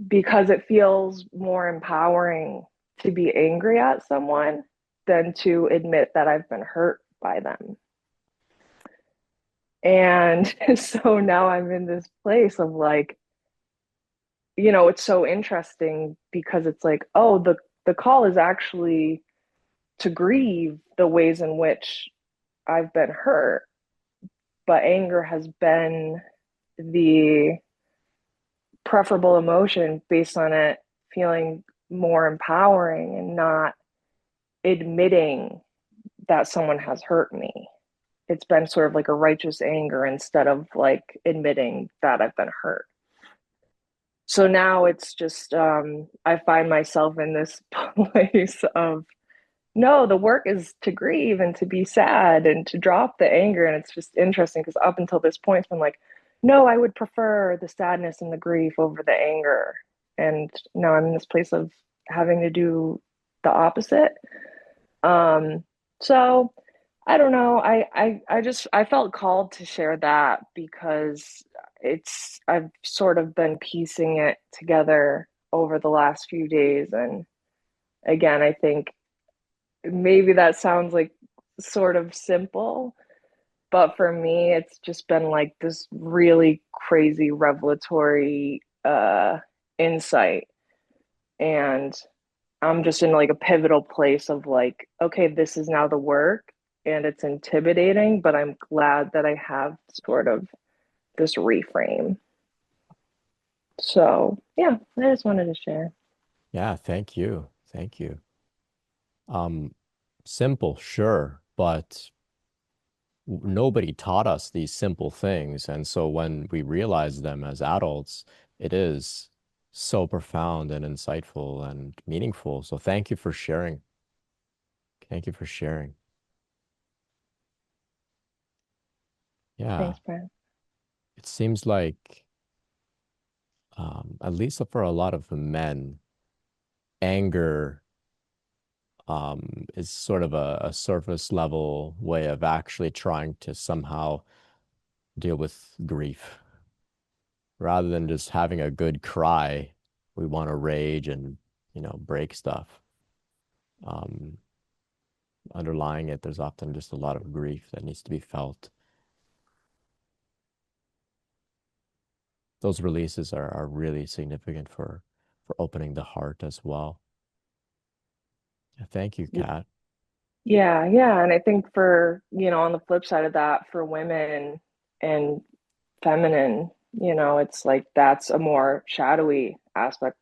because it feels more empowering to be angry at someone than to admit that I've been hurt by them. And so now I'm in this place of like, it's so interesting because it's like, oh, the call is actually to grieve the ways in which I've been hurt, but anger has been the preferable emotion based on it feeling more empowering and not admitting that someone has hurt me. It's been sort of like a righteous anger instead of like admitting that I've been hurt. So now it's just, I find myself in this place of, no, the work is to grieve and to be sad and to drop the anger. And it's just interesting because up until this point, it's been like, no, I would prefer the sadness and the grief over the anger. And now I'm in this place of having to do the opposite. So I don't know. I felt called to share that because I've sort of been piecing it together over the last few days. And again, I think maybe that sounds like sort of simple, but for me, it's just been like this really crazy revelatory insight. And I'm just in like a pivotal place of like, okay, this is now the work and it's intimidating, but I'm glad that I have sort of this reframe. So yeah, I just wanted to share. Yeah, thank you. Thank you. Simple, sure, but nobody taught us these simple things. And so when we realize them as adults, it is so profound and insightful and meaningful. So thank you for sharing. Thank you for sharing. Yeah, Thanks, Brad. it seems like, at least for a lot of the men, anger is sort of a surface level way of actually trying to somehow deal with grief. Rather than just having a good cry, we want to rage and, break stuff. Underlying it, there's often just a lot of grief that needs to be felt. Those releases are really significant for opening the heart as well. Thank you, Kat. Yeah. And I think for, on the flip side of that, for women and feminine, it's like that's a more shadowy aspect,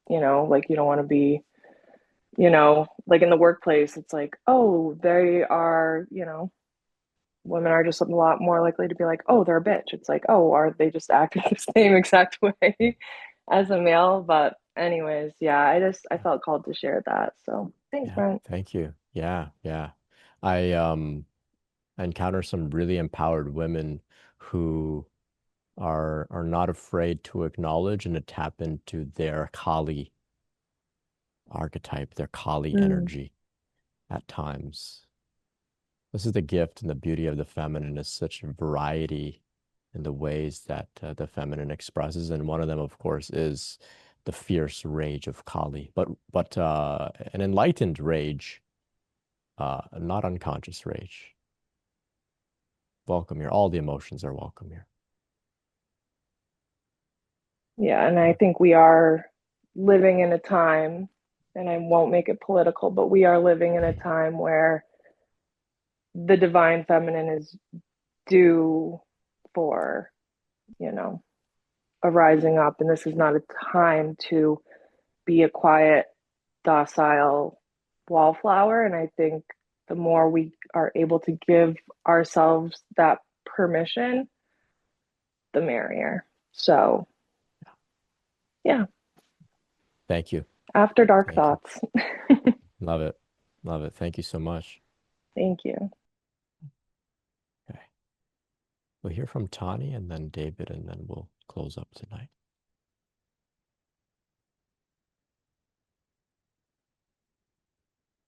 like you don't want to be, like in the workplace, it's like, oh, they are, women are just a lot more likely to be like, oh, they're a bitch. It's like, oh, are they just acting the same exact way as a male? But anyways, yeah, I felt called to share that. So thanks, Yeah, Brent. thank you. Yeah. I encounter some really empowered women who are not afraid to acknowledge and to tap into their Kali archetype, their Kali energy at times. This is the gift and the beauty of the feminine, is such a variety in the ways that the feminine expresses. And one of them, of course, is the fierce rage of Kali, but an enlightened rage, not unconscious rage. Welcome here. All the emotions are welcome here. Yeah, and I think we are living in a time, and I won't make it political, but we are living in a time where the divine feminine is due for, a rising up. And this is not a time to be a quiet, docile wallflower. And I think the more we are able to give ourselves that permission, the merrier. So, yeah. Thank you. After dark Thank you. thoughts. Love it. Love it. Thank you so much. Thank you. Okay. We'll hear from Tani and then David, and then we'll close up tonight.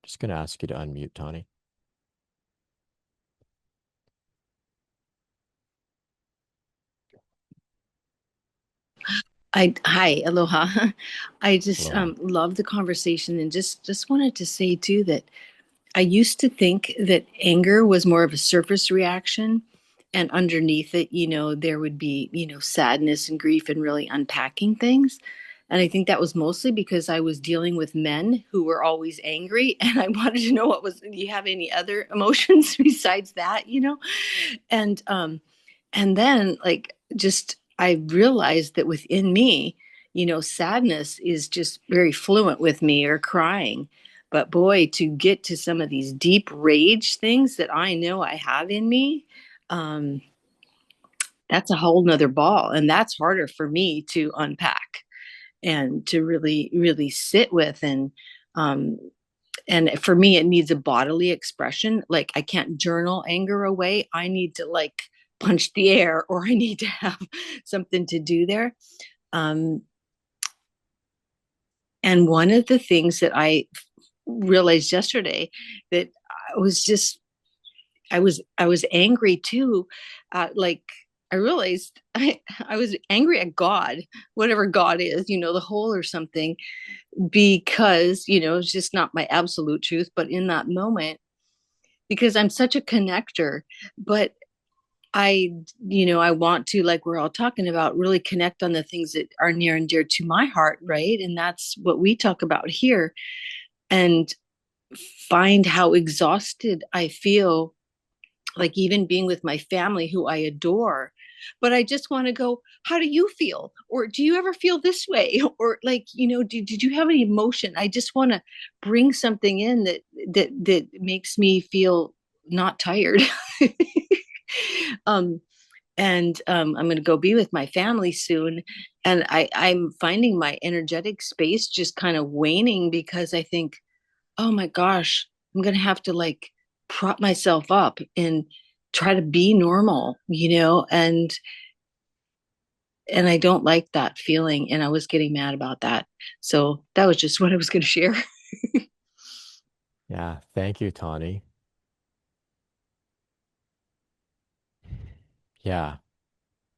Just going to ask you to unmute, Tani. Hi, aloha. I just Aloha. love the conversation, and just wanted to say too that I used to think that anger was more of a surface reaction, and underneath it, there would be, sadness and grief and really unpacking things. And I think that was mostly because I was dealing with men who were always angry, and I wanted to know do you have any other emotions besides that, and then like just I realized that within me, sadness is just very fluent with me, or crying. But boy, to get to some of these deep rage things that I know I have in me, that's a whole nother ball. And that's harder for me to unpack and to really, really sit with. And for me, it needs a bodily expression. Like I can't journal anger away. I need to like punch the air, or I need to have something to do there. And one of the things that I realized yesterday, that I was angry too. Like I realized I was angry at God, whatever God is, the whole or something, because, it's just not my absolute truth, but in that moment, because I'm such a connector, but I want to, like we're all talking about, really connect on the things that are near and dear to my heart, right? And that's what we talk about here. And find how exhausted I feel, like even being with my family who I adore. But I just want to go, how do you feel? Or do you ever feel this way? Or like, did you have any emotion? I just want to bring something in that makes me feel not tired. um, and I'm going to go be with my family soon. And I'm finding my energetic space just kind of waning, because I think, oh my gosh, I'm going to have to like prop myself up and try to be normal, and I don't like that feeling. And I was getting mad about that. So that was just what I was going to share. Yeah. Thank you, Tani. Yeah.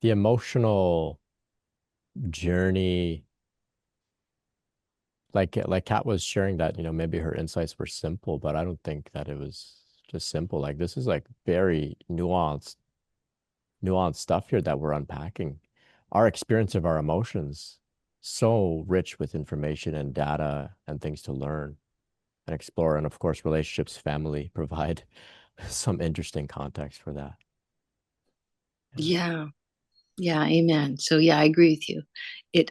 The emotional journey, like Kat was sharing that, maybe her insights were simple, but I don't think that it was just simple. Like this is like very nuanced stuff here that we're unpacking. Our experience of our emotions, so rich with information and data and things to learn and explore. And of course, relationships, family provide some interesting context for that. Yeah. Yeah, amen. So yeah, I agree with you.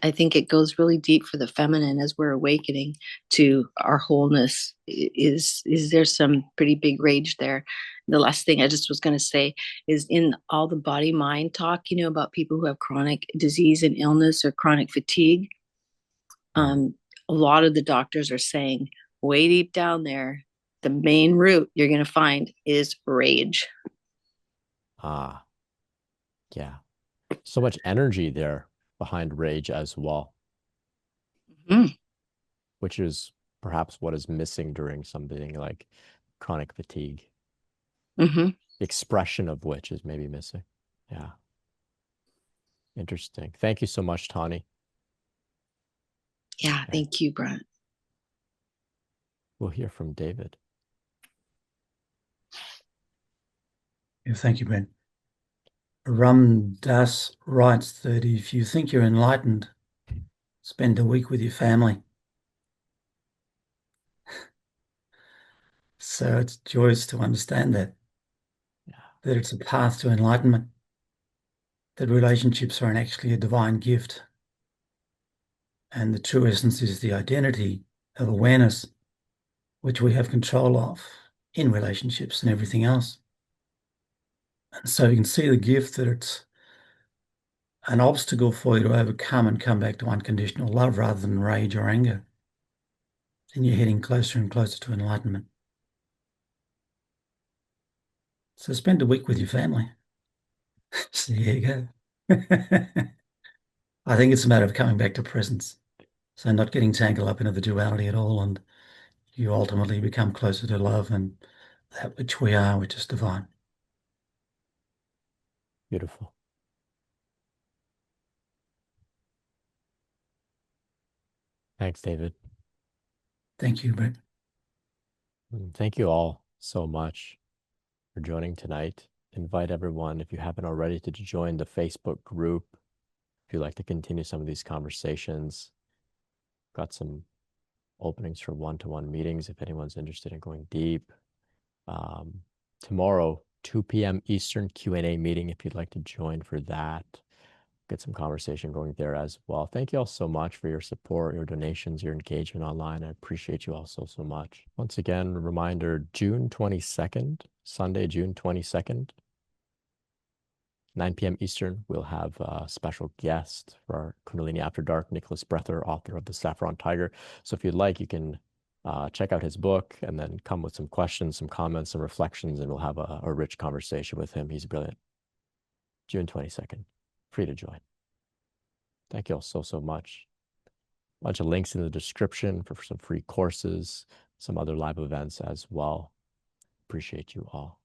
I think it goes really deep for the feminine as we're awakening to our wholeness. Is there's some pretty big rage there. The last thing I just was going to say is, in all the body mind talk, about people who have chronic disease and illness or chronic fatigue, a lot of the doctors are saying way deep down there, the main root you're going to find is rage. Yeah. So much energy there behind rage as well, which is perhaps what is missing during something like chronic fatigue. The expression of which is maybe missing. Yeah. Interesting. Thank you so much, Tani. Yeah, thank you, Brent. We'll hear from David. Yeah, thank you, Ben. Ram Das writes that if you think you're enlightened, spend a week with your family. So it's joyous to understand that it's a path to enlightenment, that relationships are actually a divine gift. And the true essence is the identity of awareness, which we have control of in relationships and everything else. And so you can see the gift that it's an obstacle for you to overcome and come back to unconditional love rather than rage or anger. And you're heading closer and closer to enlightenment. So spend a week with your family. So there you go. I think it's a matter of coming back to presence. So not getting tangled up into the duality at all, and you ultimately become closer to love and that which we are, which is divine. Beautiful. Thanks, David. Thank you, Brett. Thank you all so much for joining tonight. Invite everyone, if you haven't already, to join the Facebook group if you'd like to continue some of these conversations. Got some openings for one-to-one meetings if anyone's interested in going deep. Tomorrow, 2 p.m. Eastern Q&A meeting if you'd like to join for that. Get some conversation going there as well. Thank you all so much for your support, your donations, your engagement online. I appreciate you all so much. Once again, a reminder, June 22nd, Sunday, June 22nd, 9 p.m. Eastern, we'll have a special guest for our Kundalini After Dark, Nicholas Breather, author of The Saffron Tiger. So if you'd like, you can check out his book and then come with some questions, some comments, some reflections, and we'll have a rich conversation with him. He's brilliant. June 22nd. Free to join. Thank you all so much. A bunch of links in the description for some free courses, some other live events as well. Appreciate you all.